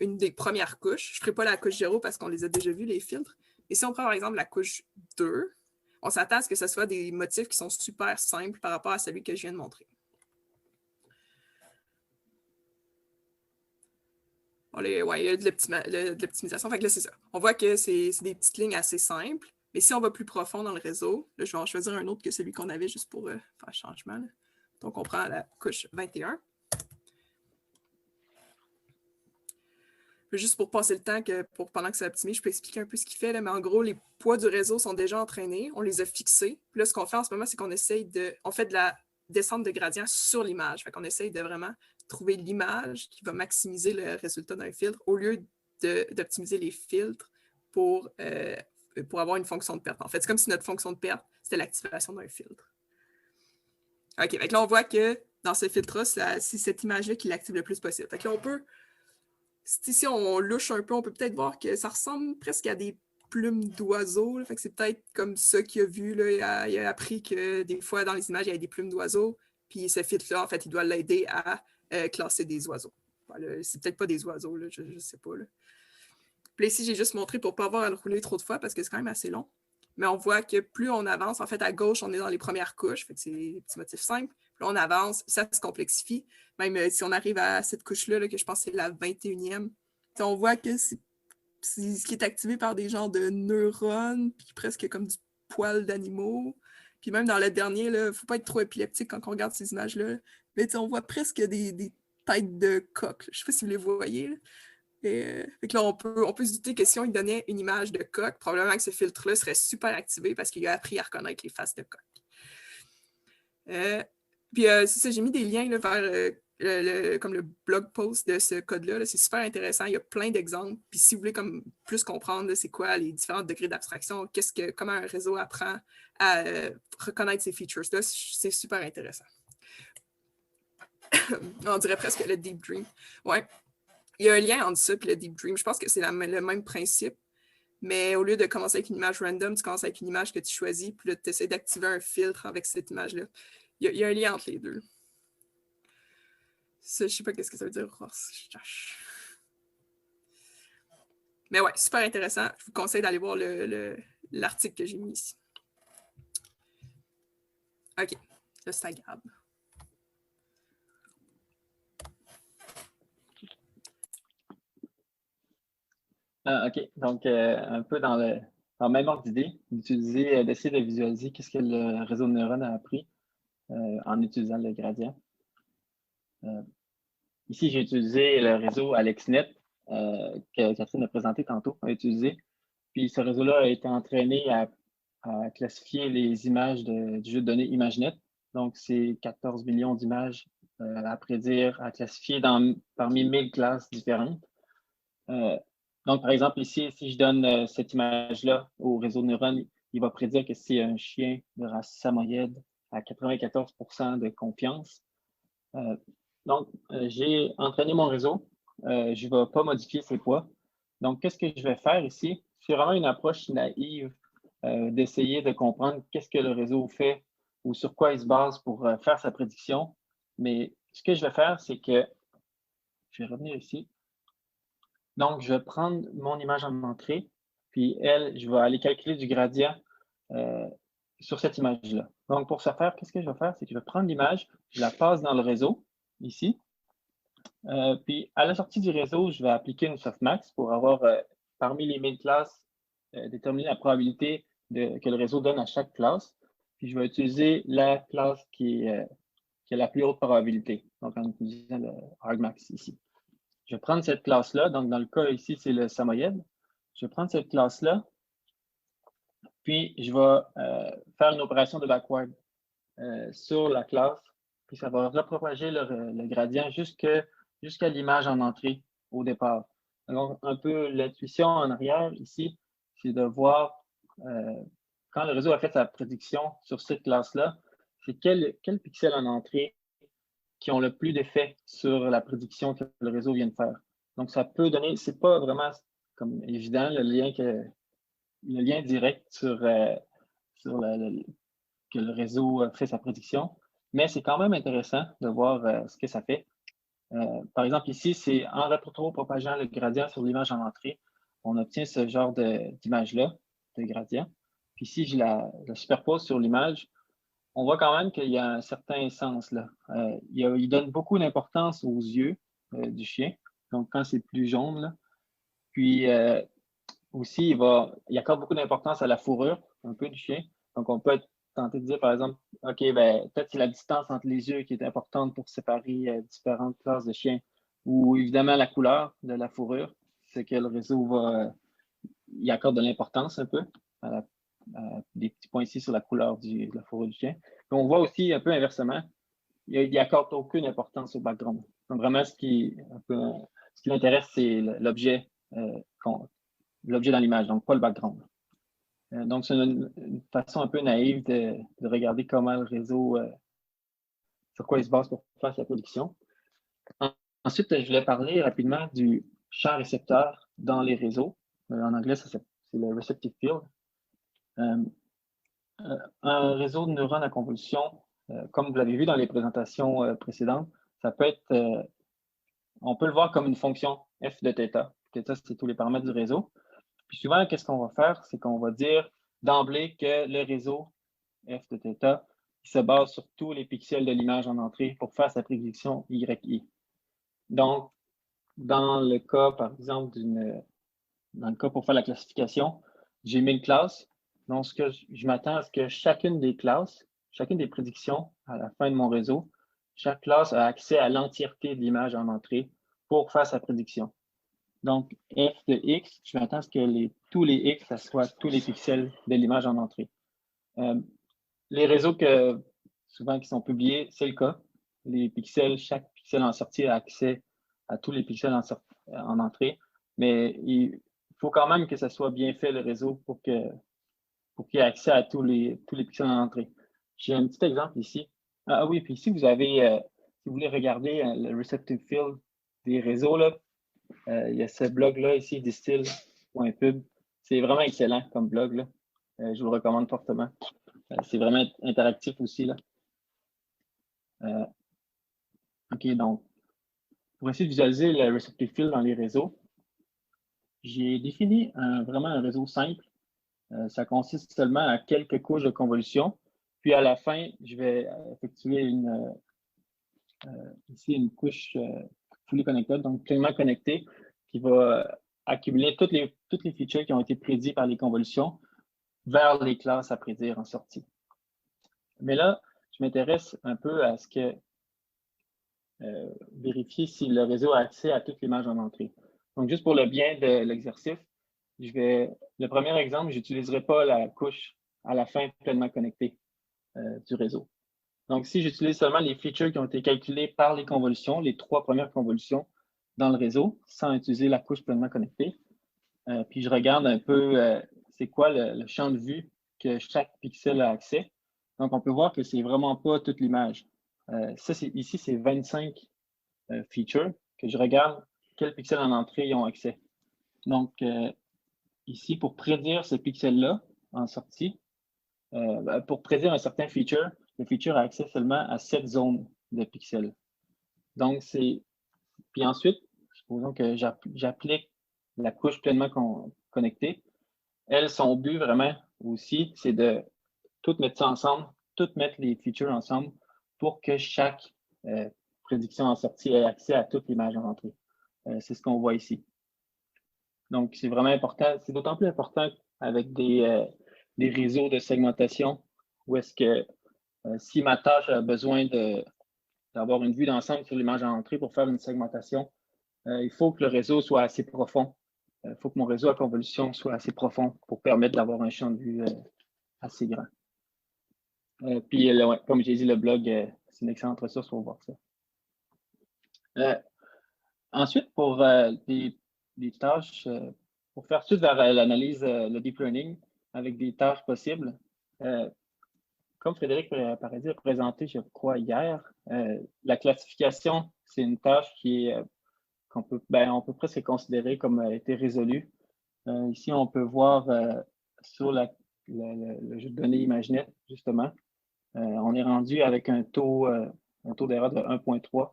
une des premières couches, je ne ferai pas la couche 0 parce qu'on les a déjà vus, les filtres. Et si on prend, par exemple, la couche 2, on s'attend à ce que ce soit des motifs qui sont super simples par rapport à celui que je viens de montrer. Il y a de l'optimisation. Fait que là, c'est ça. On voit que c'est des petites lignes assez simples. Mais si on va plus profond dans le réseau, là, je vais en choisir un autre que celui qu'on avait juste pour faire changement. Là. Donc, on prend la couche 21. Juste pour passer le temps, pendant que c'est optimisé, je peux expliquer un peu ce qu'il fait. Là, mais en gros, les poids du réseau sont déjà entraînés. On les a fixés. Puis là, ce qu'on fait en ce moment, c'est qu'on essaye on fait de la descente de gradient sur l'image. Fait qu'on essaye de vraiment trouver l'image qui va maximiser le résultat d'un filtre au lieu d'optimiser les filtres pour avoir une fonction de perte. En fait, c'est comme si notre fonction de perte, c'était l'activation d'un filtre. OK, fait que là, on voit que dans ce filtre-là, c'est cette image-là qui l'active le plus possible. Fait que là, on peut, si on louche un peu, on peut peut-être voir que ça ressemble presque à des plumes d'oiseaux. Fait que c'est peut-être comme ça qu'il a vu. Là, il a appris que des fois, dans les images, il y a des plumes d'oiseaux. Puis ce filtre-là, en fait, il doit l'aider à classer des oiseaux. Voilà, c'est peut-être pas des oiseaux, là, je ne sais pas. Là. Puis ici, j'ai juste montré pour ne pas avoir à le rouler trop de fois parce que c'est quand même assez long. Mais on voit que plus on avance, en fait, à gauche, on est dans les premières couches. Fait que c'est des petits motifs simples. Plus on avance, ça se complexifie. Même si on arrive à cette couche-là, là, que je pense que c'est la 21e, on voit que c'est ce qui est activé par des genres de neurones, puis presque comme du poil d'animaux. Puis même dans le dernier, il ne faut pas être trop épileptique quand on regarde ces images-là. Mais on voit presque des têtes de coq. Je ne sais pas si vous les voyez. Là. Fait que là, on peut se douter que si on lui donnait une image de coq, probablement que ce filtre-là serait super activé parce qu'il a appris à reconnaître les faces de coq. Puis c'est ça, j'ai mis des liens là, vers comme le blog post de ce code-là. Là, c'est super intéressant. Il y a plein d'exemples. Puis si vous voulez comme plus comprendre là, c'est quoi les différents degrés d'abstraction, comment un réseau apprend à reconnaître ces features-là, c'est super intéressant. On dirait presque le Deep Dream. Ouais. Il y a un lien entre ça et le Deep Dream. Je pense que c'est le même principe. Mais au lieu de commencer avec une image random, tu commences avec une image que tu choisis, puis là, tu essaies d'activer un filtre avec cette image-là. Il y a un lien entre les deux. Ça, je sais pas qu'est-ce que ça veut dire. Mais ouais, super intéressant. Je vous conseille d'aller voir l'article que j'ai mis ici. OK. Là, c'est à Gab. OK. Donc, un peu dans le même ordre d'idée, d'essayer de visualiser qu'est-ce que le réseau de neurones a appris en utilisant le gradient. Ici, j'ai utilisé le réseau AlexNet que Catherine a présenté tantôt, a utilisé. Puis ce réseau-là a été entraîné à classifier les images du jeu de données ImageNet. Donc, c'est 14 millions d'images à prédire, à classifier parmi 1000 classes différentes. Donc, par exemple, ici, si je donne cette image-là au réseau de neurones, il va prédire que c'est un chien de race samoyède à 94 % de confiance. Donc, j'ai entraîné mon réseau. Je ne vais pas modifier ses poids. Donc, qu'est-ce que je vais faire ici? C'est vraiment une approche naïve d'essayer de comprendre qu'est-ce que le réseau fait ou sur quoi il se base pour faire sa prédiction. Mais ce que je vais faire, c'est que je vais revenir ici. Donc, je vais prendre mon image en entrée, puis je vais aller calculer du gradient sur cette image-là. Donc, pour ce faire, qu'est-ce que je vais faire? C'est que je vais prendre l'image, je la passe dans le réseau, ici. Puis, à la sortie du réseau, je vais appliquer une softmax pour avoir, parmi les 1000 classes, déterminer la probabilité que le réseau donne à chaque classe. Puis, je vais utiliser la classe qui a la plus haute probabilité, donc en utilisant le argmax ici. Je vais prendre cette classe-là, donc dans le cas ici, c'est le samoyède. Je vais prendre cette classe-là, puis je vais faire une opération de backward sur la classe, puis ça va repropager le gradient jusqu'à l'image en entrée au départ. Donc, un peu l'intuition en arrière ici, c'est de voir quand le réseau a fait sa prédiction sur cette classe-là, c'est quel pixel en entrée qui ont le plus d'effet sur la prédiction que le réseau vient de faire. Donc, ça peut donner, c'est pas vraiment comme évident le lien direct sur que le réseau fait sa prédiction, mais c'est quand même intéressant de voir ce que ça fait. Par exemple, ici, c'est en rétropropageant le gradient sur l'image en entrée, on obtient ce genre d'image-là, de gradient. Puis si je la superpose sur l'image, on voit quand même qu'il y a un certain sens là. Il donne beaucoup d'importance aux yeux du chien, donc quand c'est plus jaune. Là. Puis aussi, il accorde beaucoup d'importance à la fourrure, un peu du chien. Donc on peut tenter de dire, par exemple, OK, ben, peut-être c'est la distance entre les yeux qui est importante pour séparer différentes classes de chiens. Ou évidemment la couleur de la fourrure, c'est que le réseau il accorde de l'importance un peu à des petits points ici sur la couleur de la fourrure du chien. Puis on voit aussi un peu inversement, il n'accorde aucune importance au background. Donc vraiment, ce qui l'intéresse, c'est l'objet dans l'image, donc pas le background. Donc c'est une façon un peu naïve de regarder comment le réseau, sur quoi il se base pour faire sa prédiction. Ensuite, je voulais parler rapidement du champ récepteur dans les réseaux. En anglais, c'est le receptive field. Un réseau de neurones à convolution, comme vous l'avez vu dans les présentations précédentes, ça peut être, on peut le voir comme une fonction f de θ. Θ, c'est tous les paramètres du réseau. Puis souvent, qu'est-ce qu'on va faire? C'est qu'on va dire d'emblée que le réseau f de θ, il se base sur tous les pixels de l'image en entrée pour faire sa prédiction YI. Donc, dans le cas, par exemple, dans le cas pour faire la classification, j'ai mis une classe. Donc, je m'attends à ce que chacune des classes, chacune des prédictions à la fin de mon réseau, chaque classe a accès à l'entièreté de l'image en entrée pour faire sa prédiction. Donc, f de x, je m'attends à ce que tous les x, ça soit tous les pixels de l'image en entrée. Les réseaux souvent qui sont publiés, c'est le cas. Chaque pixel en sortie a accès à tous les pixels en entrée, mais il faut quand même que ça soit bien fait, le réseau, pour qu'il y ait accès à tous les pixels en entrée. J'ai un petit exemple ici. Ah oui, puis ici, si vous voulez regarder le receptive field des réseaux, là, il y a ce blog-là ici, distill.pub. C'est vraiment excellent comme blog. Là. Je vous le recommande fortement. C'est vraiment interactif aussi. Là. OK, donc, pour essayer de visualiser le receptive field dans les réseaux, j'ai défini vraiment un réseau simple. Ça consiste seulement à quelques couches de convolution. Puis à la fin, je vais effectuer ici une couche fully connected, donc pleinement connectée, qui va accumuler toutes les features qui ont été prédites par les convolutions vers les classes à prédire en sortie. Mais là, je m'intéresse un peu à ce que vérifier si le réseau a accès à toute l'image en entrée. Donc, juste pour le bien de l'exercice, le premier exemple, je n'utiliserai pas la couche à la fin pleinement connectée du réseau. Donc, si j'utilise seulement les features qui ont été calculées par les convolutions, les 3 premières convolutions dans le réseau, sans utiliser la couche pleinement connectée, puis je regarde un peu c'est quoi le champ de vue que chaque pixel a accès. Donc, on peut voir que c'est vraiment pas toute l'image. Ici, c'est 25 features que je regarde quels pixels en entrée ils ont accès. Donc, ici, pour prédire ce pixel-là en sortie, pour prédire un certain feature, le feature a accès seulement à 7 zones de pixels. Donc, puis ensuite, supposons que j'applique la couche pleinement connectée. Elle, son but vraiment aussi, c'est de tout mettre ça ensemble, tout mettre les features ensemble pour que chaque prédiction en sortie ait accès à toute l'image en entrée. C'est ce qu'on voit ici. Donc, c'est vraiment important. C'est d'autant plus important avec des réseaux de segmentation où est-ce que si ma tâche a besoin d'avoir une vue d'ensemble sur l'image en entrée pour faire une segmentation, il faut que le réseau soit assez profond. Il faut que mon réseau à convolution soit assez profond pour permettre d'avoir un champ de vue assez grand. Puis, comme j'ai dit, le blog, c'est une excellente ressource pour voir ça. Ensuite, pour des tâches, pour faire suite vers l'analyse, le deep learning, avec des tâches possibles, comme Frédéric Paradis a présenté, je crois, hier, la classification, c'est une tâche qu'on peut presque considérer comme a été résolue. Ici, on peut voir sur le jeu de données ImageNet, justement, on est rendu avec un taux d'erreur de 1,3.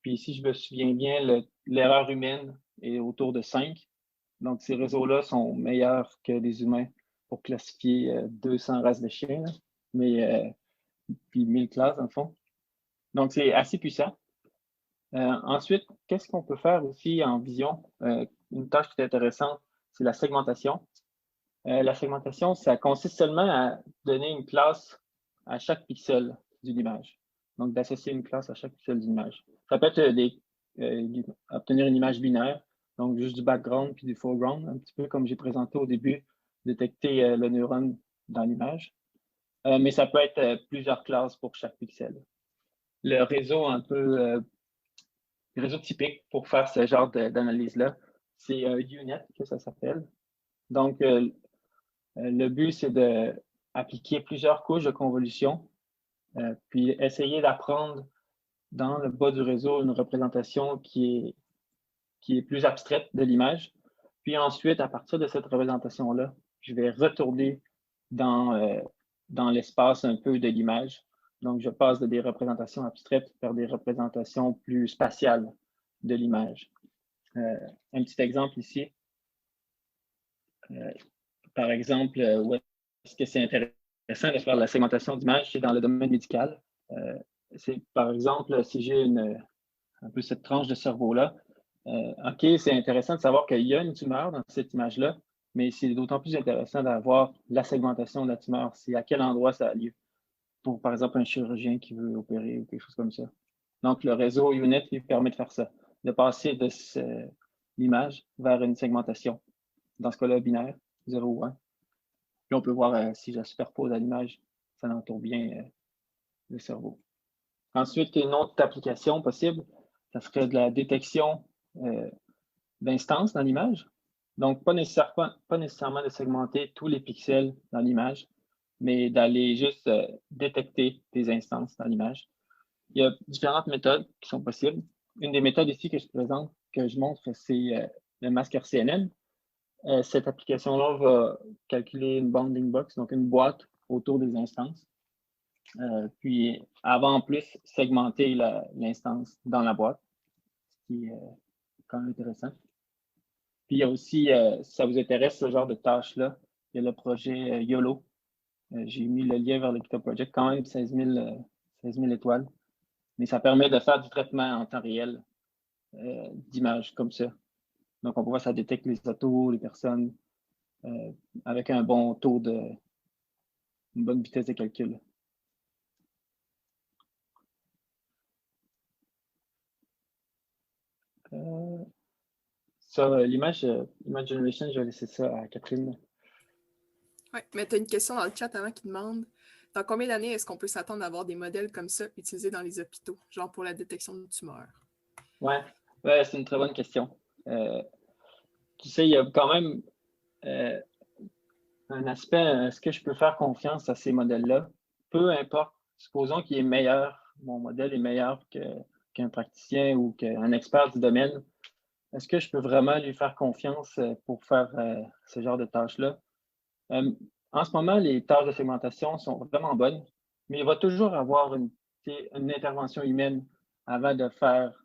Puis ici, je me souviens bien, l'erreur humaine est autour de 5. Donc, ces réseaux-là sont meilleurs que des humains pour classifier 200 races de chiens, puis 1000 classes, dans le fond. Donc, c'est assez puissant. Ensuite, qu'est-ce qu'on peut faire aussi en vision? Une tâche qui est intéressante, c'est la segmentation. La segmentation, ça consiste seulement à donner une classe à chaque pixel d'une image. Donc, d'associer une classe à chaque pixel d'une image. Ça peut être obtenir une image binaire, donc juste du background puis du foreground, un petit peu comme j'ai présenté au début, détecter le neurone dans l'image. Mais ça peut être plusieurs classes pour chaque pixel. Le réseau le réseau typique pour faire ce genre d'analyse-là, c'est UNet que ça s'appelle. Donc, le but, c'est d'appliquer plusieurs couches de convolution, puis essayer d'apprendre dans le bas du réseau une représentation qui est plus abstraite de l'image. Puis ensuite, à partir de cette représentation-là, je vais retourner dans l'espace un peu de l'image. Donc, je passe de des représentations abstraites vers des représentations plus spatiales de l'image. Un petit exemple ici. Par exemple, où est-ce que c'est intéressant de faire la segmentation d'image? C'est dans le domaine médical. C'est par exemple, si j'ai un peu cette tranche de cerveau-là, OK, c'est intéressant de savoir qu'il y a une tumeur dans cette image-là, mais c'est d'autant plus intéressant d'avoir la segmentation de la tumeur. C'est à quel endroit ça a lieu. Pour, par exemple, un chirurgien qui veut opérer ou quelque chose comme ça. Donc, le réseau UNet lui permet de faire ça, de passer de l'image vers une segmentation. Dans ce cas-là, binaire, 0 ou 1. Puis on peut voir si je la superpose à l'image, ça entoure bien le cerveau. Ensuite, une autre application possible, ça serait de la détection d'instances dans l'image. Donc, pas nécessairement de segmenter tous les pixels dans l'image, mais d'aller juste détecter des instances dans l'image. Il y a différentes méthodes qui sont possibles. Une des méthodes ici que je montre, c'est le masque RCNN. Cette application-là va calculer une bounding box, donc une boîte autour des instances. Puis, avant en plus, segmenter l'instance dans la boîte, ce qui est quand même intéressant. Puis il y a aussi, si ça vous intéresse, ce genre de tâches-là, il y a le projet YOLO. J'ai mis le lien vers le GitHub Project, quand même 16 000 étoiles. Mais ça permet de faire du traitement en temps réel d'images comme ça. Donc, on voit ça détecte les autos, les personnes, avec un bon taux une bonne vitesse de calcul. L'image generation, je vais laisser ça à Catherine. Oui, mais tu as une question dans le chat avant qui demande dans combien d'années est-ce qu'on peut s'attendre à avoir des modèles comme ça utilisés dans les hôpitaux, genre pour la détection de tumeurs? Oui, c'est une très bonne question. Tu sais, il y a quand même un aspect, est-ce que je peux faire confiance à ces modèles-là? Peu importe, supposons qu'il est meilleur, mon modèle est meilleur qu'un praticien ou qu'un expert du domaine. Est-ce que je peux vraiment lui faire confiance pour faire ce genre de tâches-là? En ce moment, les tâches de segmentation sont vraiment bonnes, mais il va toujours avoir une intervention humaine avant de faire,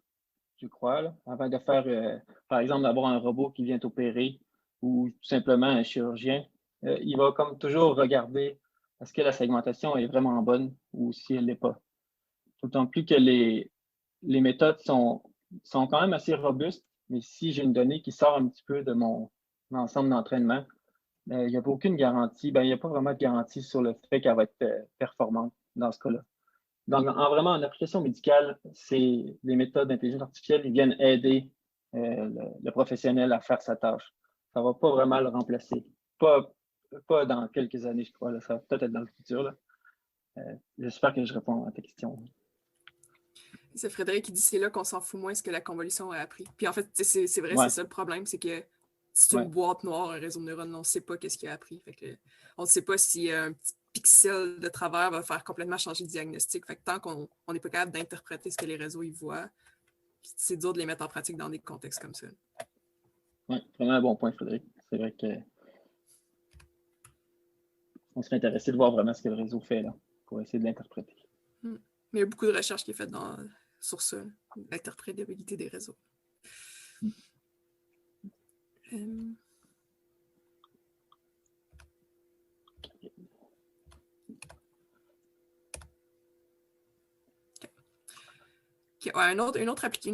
je crois, avant de faire, par exemple, d'avoir un robot qui vient opérer ou tout simplement un chirurgien. Il va comme toujours regarder est-ce que la segmentation est vraiment bonne ou si elle l'est pas. D'autant plus que les méthodes sont quand même assez robustes, mais si j'ai une donnée qui sort un petit peu de mon ensemble d'entraînement, il n'y a aucune garantie, il n'y a pas vraiment de garantie sur le fait qu'elle va être performante dans ce cas-là. Donc, vraiment, en application médicale, les méthodes d'intelligence artificielle, ils viennent aider le professionnel à faire sa tâche. Ça ne va pas vraiment le remplacer. Pas dans quelques années, je crois. Là. Ça va peut-être être dans le futur. Là. J'espère que je réponds à ta question. C'est Frédéric qui dit c'est là qu'on s'en fout moins ce que la convolution a appris. Puis en fait, c'est vrai, c'est ça le problème, c'est que c'est une boîte noire, un réseau de neurones, on ne sait pas qu'est-ce qu'il a appris. Fait que, on ne sait pas si un petit pixel de travers va faire complètement changer le diagnostic. Fait que tant qu'on n'est pas capable d'interpréter ce que les réseaux y voient, c'est dur de les mettre en pratique dans des contextes comme ça. Oui, vraiment un bon point, Frédéric. C'est vrai que on serait intéressé de voir vraiment ce que le réseau fait là, pour essayer de l'interpréter. Mais il y a beaucoup de recherches qui est faite sur ça, l'interprétabilité des réseaux. Une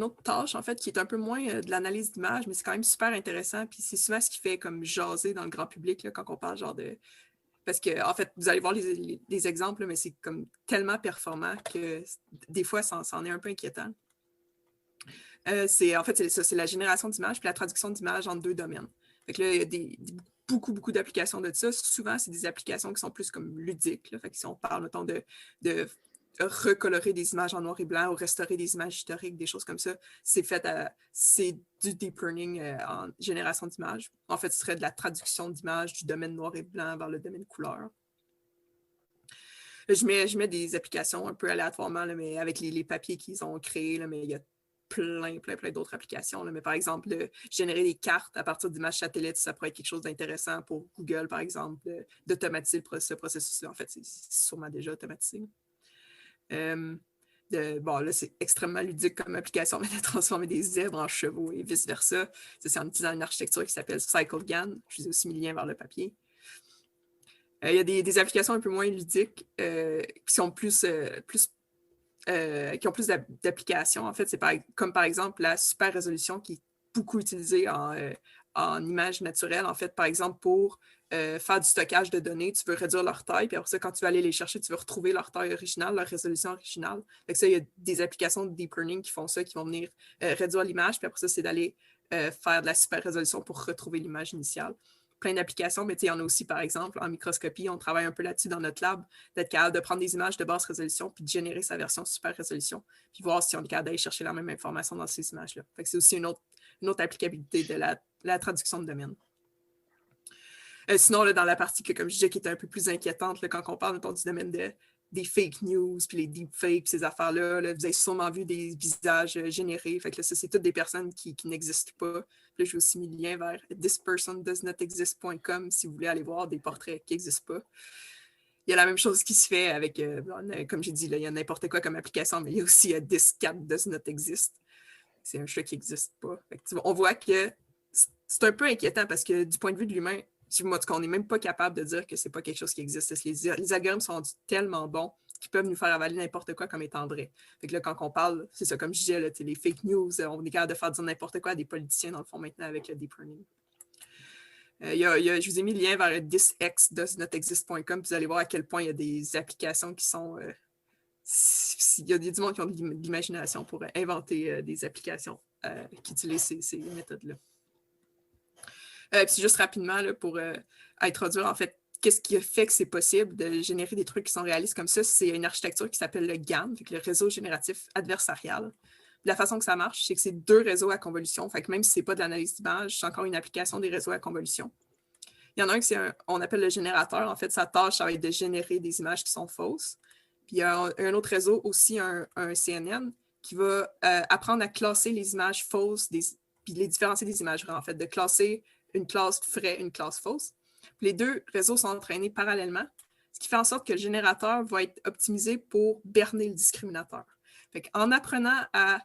autre tâche, en fait, qui est un peu moins de l'analyse d'image, mais c'est quand même super intéressant. Puis c'est souvent ce qui fait comme jaser dans le grand public là, quand on parle genre de. Parce que, en fait, vous allez voir les exemples, mais c'est comme tellement performant que des fois, ça en est un peu inquiétant. En fait, c'est la génération d'images puis la traduction d'images en 2 domaines. Fait que là, il y a beaucoup d'applications de ça. Souvent, c'est des applications qui sont plus comme ludiques. Là. Fait que si on parle, mettons, de recolorer des images en noir et blanc ou restaurer des images historiques, des choses comme ça, c'est du deep learning en génération d'images. En fait, ce serait de la traduction d'images du domaine noir et blanc vers le domaine couleur. Je mets des applications un peu aléatoirement, là, mais avec les papiers qu'ils ont créés, là, mais il y a plein d'autres applications. Là. Mais par exemple, générer des cartes à partir d'images satellites, ça pourrait être quelque chose d'intéressant pour Google, par exemple, d'automatiser ce processus-là. En fait, c'est sûrement déjà automatisé. Là, c'est extrêmement ludique comme application, mais de transformer des zèbres en chevaux et vice-versa. C'est en utilisant une architecture qui s'appelle CycleGAN. Je vous ai aussi mis le lien vers le papier. Il y a des applications un peu moins ludiques qui sont qui ont plus d'applications. En fait, c'est comme par exemple la super résolution qui est beaucoup utilisée en images naturelles. En fait, par exemple, pour faire du stockage de données, tu veux réduire leur taille, puis après ça, quand tu vas aller les chercher, tu veux retrouver leur taille originale, leur résolution originale. Fait que ça, il y a des applications de deep learning qui font ça, qui vont venir réduire l'image, puis après ça, c'est d'aller faire de la super résolution pour retrouver l'image initiale. Plein d'applications, mais il y en a aussi, par exemple, en microscopie, on travaille un peu là-dessus dans notre lab, d'être capable de prendre des images de basse résolution puis de générer sa version super résolution, puis voir si on est capable d'aller chercher la même information dans ces images-là. Fait que c'est aussi une autre applicabilité de la traduction de domaine. Sinon, là, dans la partie que, comme je disais, qui était un peu plus inquiétante, là, quand on parle du domaine des fake news, puis les deepfakes, ces affaires-là, là, vous avez sûrement vu des visages générés. Fait que là, ça, c'est toutes des personnes qui n'existent pas. Puis là, j'ai aussi mis le lien vers thispersondoesnotexist.com si vous voulez aller voir des portraits qui n'existent pas. Il y a la même chose qui se fait avec, comme j'ai dit, là, il y a n'importe quoi comme application, mais il y a aussi this cat does not exist. c'est un chat qui n'existe pas. Fait que, on voit que c'est un peu inquiétant parce que du point de vue de l'humain, on n'est même pas capable de dire que c'est pas quelque chose qui existe. Les algorithmes sont tellement bons qu'ils peuvent nous faire avaler n'importe quoi comme étant vrai. Fait que là, quand on parle, c'est ça, comme je disais, là, les fake news, on est capable de faire dire n'importe quoi à des politiciens, dans le fond, maintenant, avec le deep learning. Je vous ai mis le lien vers thisx.doesnotexist.com, puis vous allez voir à quel point il y a des applications qui sont... il y a du monde qui ont de l'imagination pour inventer des applications qui utilisent ces méthodes-là. Puis juste rapidement, là, pour introduire, en fait, qu'est-ce qui fait que c'est possible de générer des trucs qui sont réalistes comme ça, c'est une architecture qui s'appelle le GAN, le réseau génératif adversarial. La façon que ça marche, c'est que c'est 2 réseaux à convolution. Fait que même si ce n'est pas de l'analyse d'image, c'est encore une application des réseaux à convolution. Il y en a un qu'on appelle le générateur. En fait, sa tâche, ça va être de générer des images qui sont fausses. Puis il y a un autre réseau, aussi un CNN, qui va apprendre à classer les images fausses, puis les différencier des images vraies, en fait, de classer une classe vraie, une classe fausse. Puis les 2 réseaux sont entraînés parallèlement, ce qui fait en sorte que le générateur va être optimisé pour berner le discriminateur. Fait en apprenant dans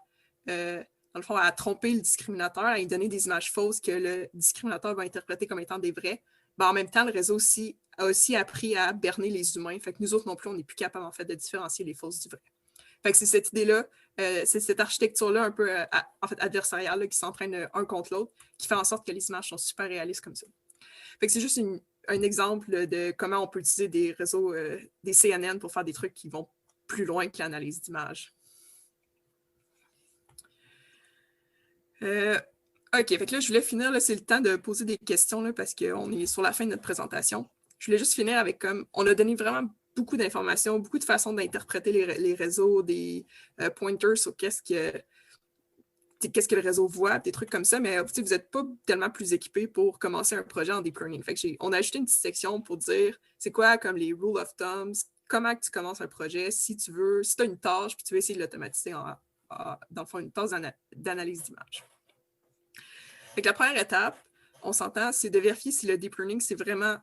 le fond, à tromper le discriminateur, à lui donner des images fausses que le discriminateur va interpréter comme étant des vraies, en même temps, le réseau a aussi appris à berner les humains. Fait que nous autres non plus, on n'est plus capable en fait, de différencier les fausses du vrai. Fait que c'est cette idée-là, c'est cette architecture-là un peu en fait, adversariale là, qui s'entraîne un contre l'autre, qui fait en sorte que les images sont super réalistes comme ça. Fait que c'est juste un exemple de comment on peut utiliser des réseaux, des CNN pour faire des trucs qui vont plus loin que l'analyse d'images. OK, fait que là, je voulais finir, c'est le temps de poser des questions là, parce qu'on est sur la fin de notre présentation. Je voulais juste finir avec on a donné vraiment beaucoup d'informations, beaucoup de façons d'interpréter les réseaux, des pointers sur qu'est-ce que le réseau voit, des trucs comme ça, mais vous n'êtes pas tellement plus équipé pour commencer un projet en deep learning. Fait que on a ajouté une petite section pour dire c'est quoi comme les rules of thumbs, comment que tu commences un projet, si tu as une tâche, puis tu veux essayer de l'automatiser dans le fond, une tâche d'analyse d'image. Fait que la première étape, on s'entend, c'est de vérifier si le deep learning, c'est vraiment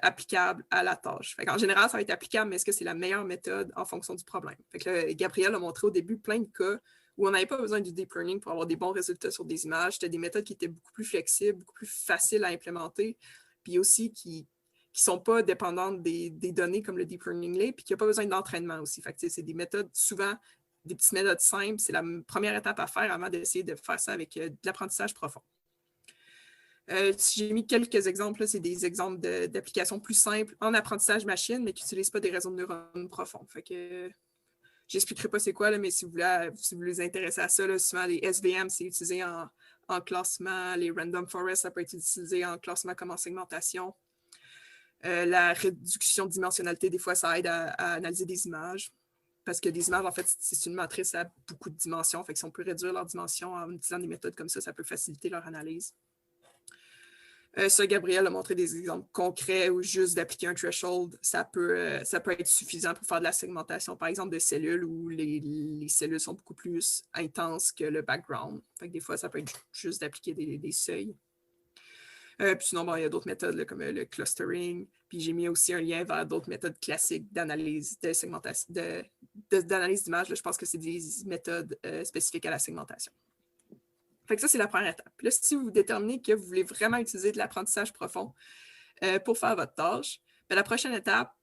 applicable à la tâche. En général, ça va être applicable, mais est-ce que c'est la meilleure méthode en fonction du problème? Fait que là, Gabriel a montré au début plein de cas où on n'avait pas besoin du deep learning pour avoir des bons résultats sur des images. C'était des méthodes qui étaient beaucoup plus flexibles, beaucoup plus faciles à implémenter, puis aussi qui ne sont pas dépendantes des données comme le deep learning l'est, puis qui n'ont pas besoin d'entraînement aussi. Fait que, c'est des méthodes souvent, des petites méthodes simples. C'est la première étape à faire avant d'essayer de faire ça avec de l'apprentissage profond. J'ai mis quelques exemples, c'est des exemples d'applications plus simples en apprentissage machine, mais qui n'utilisent pas des réseaux de neurones profonds. Fait que je n'expliquerai pas c'est quoi, là, mais si vous vous intéressez à ça, là, souvent les SVM, c'est utilisé en classement, les random forest, ça peut être utilisé en classement comme en segmentation. La réduction de dimensionnalité, des fois, ça aide à analyser des images. Parce que des images, en fait, c'est une matrice à beaucoup de dimensions. Fait que si on peut réduire leurs dimensions en utilisant des méthodes comme ça peut faciliter leur analyse. Ça, Gabriel a montré des exemples concrets où juste d'appliquer un threshold, ça peut être suffisant pour faire de la segmentation, par exemple, de cellules où les cellules sont beaucoup plus intenses que le background. Fait que des fois, ça peut être juste d'appliquer des seuils. Puis sinon, il y a d'autres méthodes là, comme le clustering. Puis j'ai mis aussi un lien vers d'autres méthodes classiques d'analyse de segmentation, d'analyse d'image. Je pense que c'est des méthodes spécifiques à la segmentation. Fait que ça, c'est la première étape. Là, si vous déterminez que vous voulez vraiment utiliser de l'apprentissage profond pour faire votre tâche, la prochaine étape,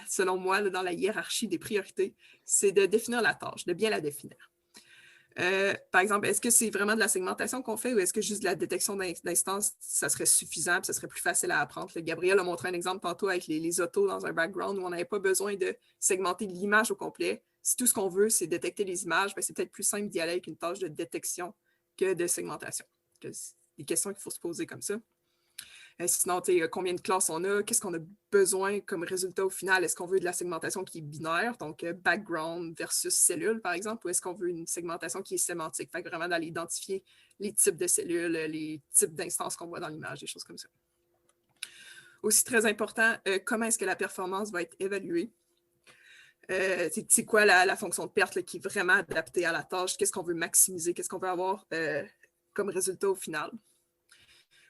selon moi, dans la hiérarchie des priorités, c'est de définir la tâche, de bien la définir. Par exemple, est-ce que c'est vraiment de la segmentation qu'on fait ou est-ce que juste de la détection d'instances, ça serait suffisant et ça serait plus facile à apprendre? Gabriel a montré un exemple tantôt avec les autos dans un background où on n'avait pas besoin de segmenter l'image au complet. Si tout ce qu'on veut, c'est détecter les images, c'est peut-être plus simple d'y aller avec une tâche de détection que de segmentation. C'est des questions qu'il faut se poser comme ça. Sinon, combien de classes on a? Qu'est-ce qu'on a besoin comme résultat au final? Est-ce qu'on veut de la segmentation qui est binaire, donc background versus cellule, par exemple, ou est-ce qu'on veut une segmentation qui est sémantique? Fait que vraiment d'aller identifier les types de cellules, les types d'instances qu'on voit dans l'image, des choses comme ça. Aussi très important, comment est-ce que la performance va être évaluée? C'est quoi la fonction de perte là, qui est vraiment adaptée à la tâche? Qu'est-ce qu'on veut maximiser? Qu'est-ce qu'on veut avoir comme résultat au final?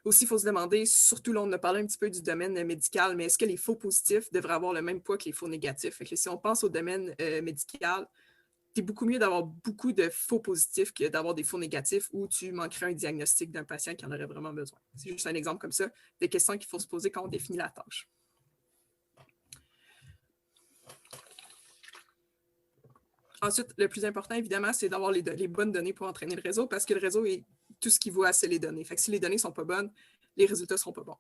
Aussi, il faut se demander, surtout là, on a parlé un petit peu du domaine médical, mais est-ce que les faux positifs devraient avoir le même poids que les faux négatifs? Fait que si on pense au domaine médical, es beaucoup mieux d'avoir beaucoup de faux positifs que d'avoir des faux négatifs où tu manquerais un diagnostic d'un patient qui en aurait vraiment besoin. C'est juste un exemple comme ça, des questions qu'il faut se poser quand on définit la tâche. Ensuite, le plus important, évidemment, c'est d'avoir les bonnes données pour entraîner le réseau parce que le réseau est tout ce qu'il voit, c'est les données. Fait que si les données ne sont pas bonnes, les résultats ne seront pas bons.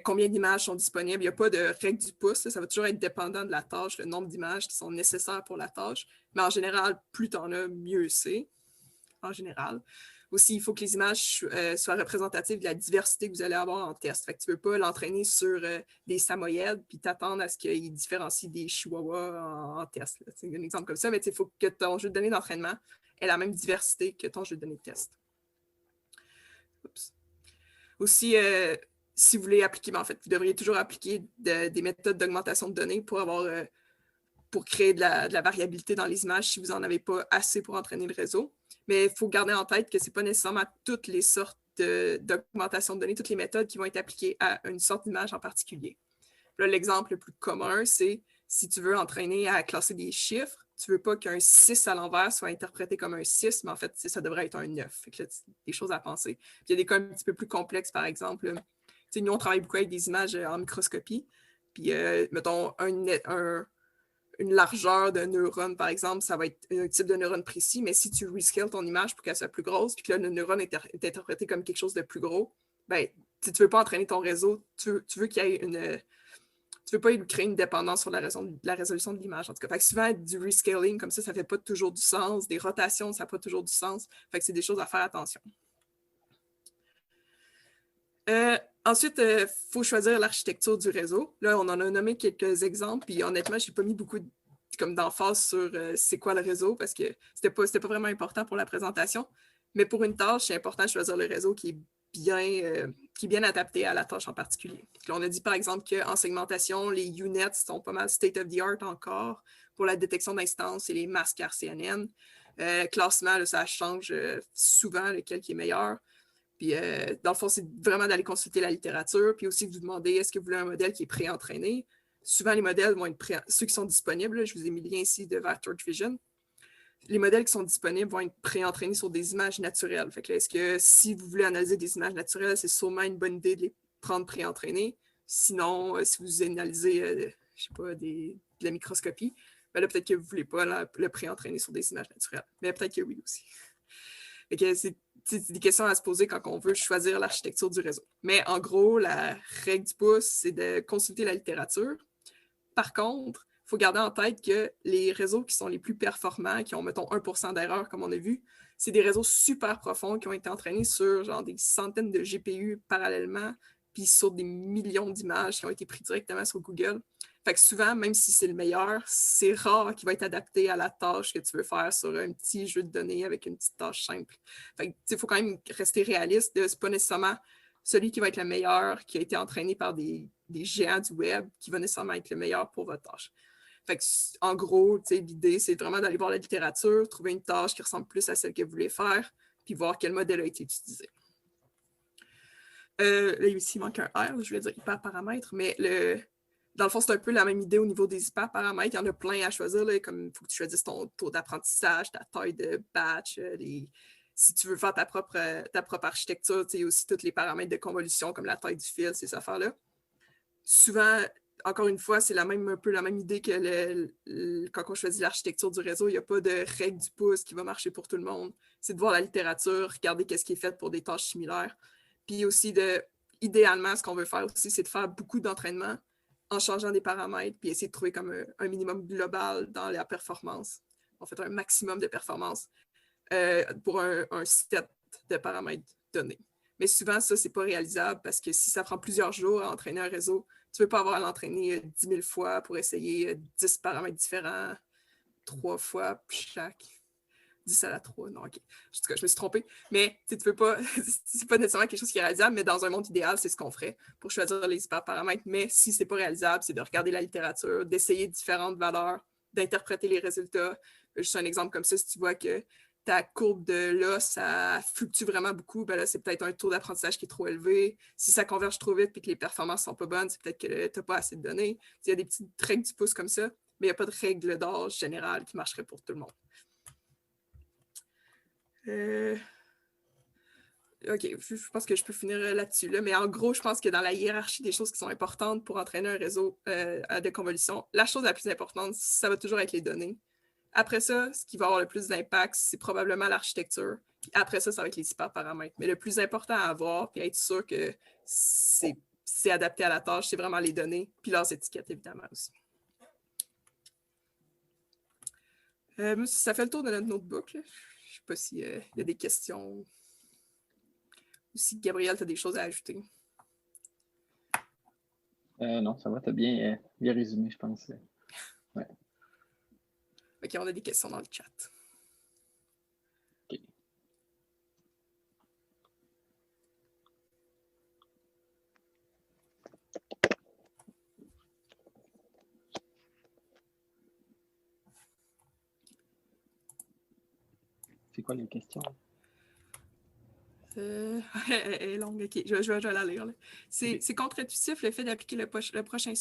Combien d'images sont disponibles? Il n'y a pas de règle du pouce. Ça va toujours être dépendant de la tâche, le nombre d'images qui sont nécessaires pour la tâche. Mais en général, plus tu en as, mieux c'est. En général. Aussi, il faut que les images soient représentatives de la diversité que vous allez avoir en test. Fait que tu ne veux pas l'entraîner sur des samoyèdes puis t'attendre à ce qu'il différencie des chihuahuas en test. C'est un exemple comme ça, mais il faut que ton jeu de données d'entraînement ait la même diversité que ton jeu de données de test. Oups. Aussi, si vous voulez appliquer, en fait, vous devriez toujours appliquer des méthodes d'augmentation de données pour créer de la variabilité dans les images si vous n'en avez pas assez pour entraîner le réseau. Mais il faut garder en tête que ce n'est pas nécessairement toutes les sortes d'augmentation de données, toutes les méthodes qui vont être appliquées à une sorte d'image en particulier. Là, l'exemple le plus commun, c'est si tu veux entraîner à classer des chiffres, tu ne veux pas qu'un 6 à l'envers soit interprété comme un 6, mais en fait, ça devrait être un 9. Fait que là, des choses à penser. Puis, il y a des cas un petit peu plus complexes, par exemple. Nous, on travaille beaucoup avec des images en microscopie. Puis, mettons, une largeur de neurone, par exemple, ça va être un type de neurone précis, mais si tu rescales ton image pour qu'elle soit plus grosse, puis que là, le neurone est interprété comme quelque chose de plus gros, ben, si tu ne veux pas entraîner ton réseau, tu veux qu'il y ait tu veux pas créer une dépendance sur la résolution de l'image. En tout cas, fait que souvent, du rescaling, comme ça ne fait pas toujours du sens. Des rotations, ça n'a pas toujours du sens. Fait que c'est des choses à faire attention. Ensuite, il faut choisir l'architecture du réseau. Là, on en a nommé quelques exemples, puis honnêtement, je n'ai pas mis beaucoup d'emphase sur c'est quoi le réseau, parce que c'était pas vraiment important pour la présentation. Mais pour une tâche, c'est important de choisir le réseau qui est bien adapté à la tâche en particulier. Là, on a dit par exemple qu'en segmentation, les UNets sont pas mal state-of-the-art encore pour la détection d'instances et les masques RCNN. Classement, là, ça change souvent lequel qui est meilleur. Puis, dans le fond, c'est vraiment d'aller consulter la littérature, puis aussi de vous demander est-ce que vous voulez un modèle qui est pré-entraîné. Souvent, les modèles vont être ceux qui sont disponibles, là, je vous ai mis le lien ici de Vector'd Vision. Les modèles qui sont disponibles vont être pré-entraînés sur des images naturelles. Fait que là, est-ce que si vous voulez analyser des images naturelles, c'est sûrement une bonne idée de les prendre pré-entraînées. Sinon, si vous analysez, je sais pas, de la microscopie, ben là, peut-être que vous ne voulez pas le pré-entraîner sur des images naturelles. Mais peut-être que oui aussi. Fait que c'est des questions à se poser quand on veut choisir l'architecture du réseau. Mais en gros, la règle du pouce, c'est de consulter la littérature. Par contre, il faut garder en tête que les réseaux qui sont les plus performants, qui ont, mettons, 1% d'erreur, comme on a vu, c'est des réseaux super profonds qui ont été entraînés sur genre des centaines de GPU parallèlement, puis sur des millions d'images qui ont été prises directement sur Google. Fait que souvent, même si c'est le meilleur, c'est rare qu'il va être adapté à la tâche que tu veux faire sur un petit jeu de données avec une petite tâche simple. Fait que, il faut quand même rester réaliste. Ce n'est pas nécessairement celui qui va être le meilleur, qui a été entraîné par des géants du web, qui va nécessairement être le meilleur pour votre tâche. Fait que, en gros, l'idée, c'est vraiment d'aller voir la littérature, trouver une tâche qui ressemble plus à celle que vous voulez faire, puis voir quel modèle a été utilisé. Là, ici, il manque un R, je voulais dire hyperparamètres, mais dans le fond, c'est un peu la même idée au niveau des hyperparamètres. Il y en a plein à choisir, là, comme il faut que tu choisisses ton taux d'apprentissage, ta taille de batch, si tu veux faire ta propre architecture, il y a aussi tous les paramètres de convolution, comme la taille du fil, ces affaires-là. Souvent, encore une fois, c'est un peu la même idée que quand on choisit l'architecture du réseau, il n'y a pas de règle du pouce qui va marcher pour tout le monde. C'est de voir la littérature, regarder qu'est-ce qui est fait pour des tâches similaires. Puis aussi, idéalement, ce qu'on veut faire aussi, c'est de faire beaucoup d'entraînement en changeant des paramètres, puis essayer de trouver comme un minimum global dans la performance. En fait, un maximum de performance pour un set de paramètres donnés. Mais souvent, ça, ce n'est pas réalisable parce que si ça prend plusieurs jours à entraîner un réseau, tu ne veux pas avoir à l'entraîner 10 000 fois pour essayer 10 paramètres différents, 3 fois chaque. 10 à la 3, non, ok. En tout cas, je me suis trompée. Mais tu ne veux pas, c'est pas nécessairement quelque chose qui est réalisable, mais dans un monde idéal, c'est ce qu'on ferait pour choisir les hyperparamètres. Mais si ce n'est pas réalisable, c'est de regarder la littérature, d'essayer différentes valeurs, d'interpréter les résultats. Juste un exemple comme ça, si tu vois que ta courbe de là, ça fluctue vraiment beaucoup, ben là, c'est peut-être un taux d'apprentissage qui est trop élevé. Si ça converge trop vite et que les performances ne sont pas bonnes, c'est peut-être que tu n'as pas assez de données. Il y a des petites règles du pouce comme ça. mais il n'y a pas de règle d'âge générale qui marcherait pour tout le monde. OK, je pense que je peux finir là-dessus. Là, mais en gros, je pense que dans la hiérarchie des choses qui sont importantes pour entraîner un réseau de convolution, la chose la plus importante, ça va toujours être les données. Après ça, ce qui va avoir le plus d'impact, c'est probablement l'architecture. Puis après ça, ça va être les hyperparamètres. Mais le plus important à avoir, puis être sûr que c'est adapté à la tâche, c'est vraiment les données, puis leurs étiquettes, évidemment, aussi. Ça fait le tour de notre notebook. Là. Je ne sais pas s'il y a des questions ou si Gabriel, tu as des choses à ajouter. Non, ça va, tu as bien résumé, je pense. Ouais. OK, on a des questions dans le chat. OK. C'est quoi les questions? Elle est longue, OK. Je vais la lire. C'est contre-intuitif le fait d'appliquer le prochain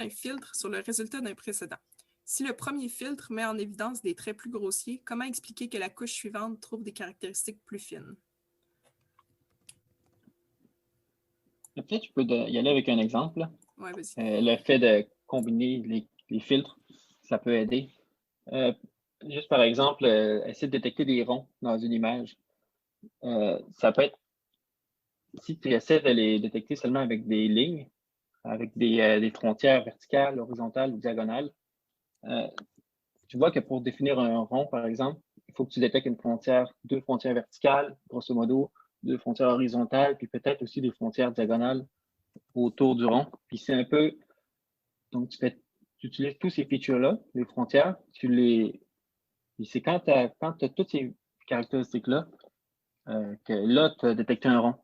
filtre sur le résultat d'un précédent. Si le premier filtre met en évidence des traits plus grossiers, comment expliquer que la couche suivante trouve des caractéristiques plus fines? Peut-être tu peux y aller avec un exemple. Oui, vas-y. Le fait de combiner les filtres, ça peut aider. Juste par exemple, essayer de détecter des ronds dans une image. Ça peut être, si tu essaies de les détecter seulement avec des lignes, avec des frontières verticales, horizontales ou diagonales, tu vois que pour définir un rond, par exemple, il faut que tu détectes deux frontières verticales, grosso modo, deux frontières horizontales, puis peut-être aussi des frontières diagonales autour du rond. Puis c'est un peu... Donc, tu utilises tous ces features-là, les frontières, c'est quand tu as toutes ces caractéristiques-là, que là, tu as détecté un rond.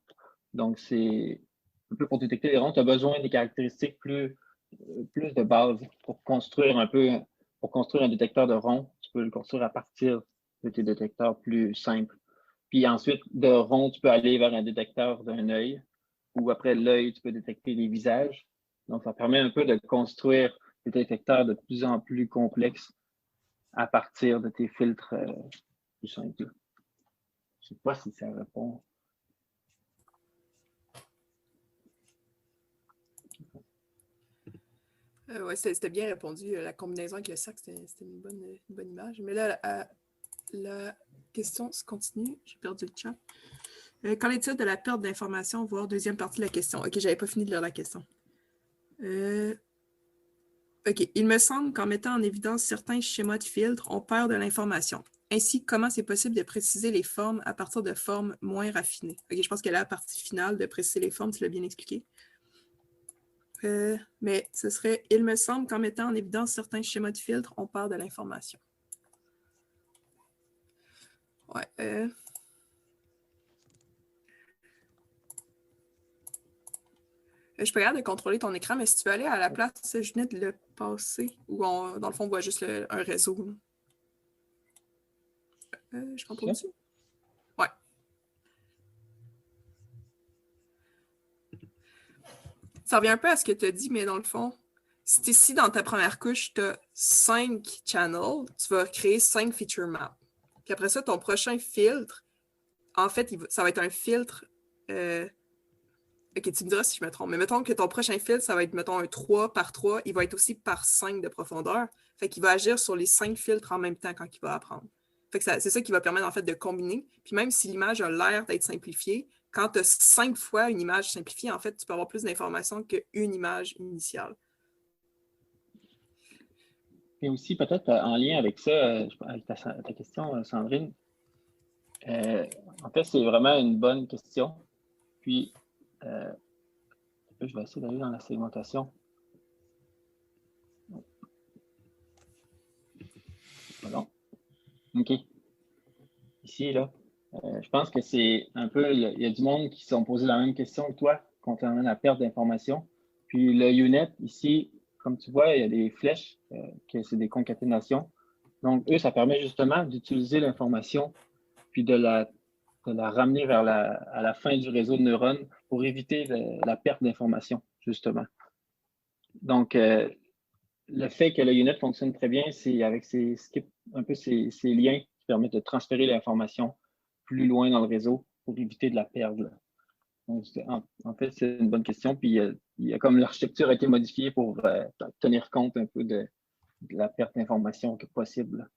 Donc, c'est un peu pour détecter les ronds, tu as besoin des caractéristiques plus de base pour construire un détecteur de rond. Tu peux le construire à partir de tes détecteurs plus simples. Puis ensuite, de rond, tu peux aller vers un détecteur d'un œil, ou après l'œil, tu peux détecter les visages. Donc, ça permet un peu de construire des détecteurs de plus en plus complexes à partir de tes filtres plus simples. Je ne sais pas si ça répond. Oui, c'était bien répondu. La combinaison avec le sac, c'était une bonne image. Mais là, la question se continue. J'ai perdu le chat. Qu'en est-il de la perte d'informations, voire deuxième partie de la question? OK, j'avais pas fini de lire la question. OK. Il me semble qu'en mettant en évidence certains schémas de filtres, on perd de l'information. Ainsi, comment c'est possible de préciser les formes à partir de formes moins raffinées? OK, je pense que la partie finale de préciser les formes, tu l'as bien expliqué. Mais ce serait, il me semble qu'en mettant en évidence certains schémas de filtres, on perd de l'information. Ouais. Je peux regarder de contrôler ton écran, mais si tu veux aller à la place, je venais de le passer, où dans le fond, on voit juste un réseau. Je contrôle dessus. Ouais. Ça revient un peu à ce que tu as dit, mais dans le fond, si tu es ici dans ta première couche, tu as 5 channels, tu vas créer 5 feature maps. Puis après ça, ton prochain filtre, en fait, ça va être un filtre. OK, tu me diras si je me trompe, mais mettons que ton prochain filtre, ça va être, mettons, un 3 par 3, il va être aussi par 5 de profondeur. Fait qu'il va agir sur les 5 filtres en même temps quand il va apprendre. Fait que c'est ça qui va permettre, en fait, de combiner. Puis même si l'image a l'air d'être simplifiée, quand tu as 5 fois une image simplifiée, en fait, tu peux avoir plus d'informations qu'une image initiale. Et aussi, peut-être en lien avec ça, avec ta question, Sandrine, en fait, c'est vraiment une bonne question. Puis, je vais essayer d'aller dans la segmentation. Pardon. OK. Ici, là, je pense que c'est un peu, il y a du monde qui se sont posé la même question que toi concernant la perte d'information. Puis le UNet, ici, comme tu vois, il y a des flèches, que c'est des concaténations. Donc, eux, ça permet justement d'utiliser l'information puis de la ramener à la fin du réseau de neurones pour éviter la perte d'information, justement. Donc, le fait que le unit fonctionne très bien, c'est avec ces skips, un peu ces liens qui permettent de transférer l'information plus loin dans le réseau pour éviter de la perdre. Là. Donc, en fait, c'est une bonne question. Puis, il y a comme l'architecture a été modifiée pour tenir compte un peu de la perte d'information que possible.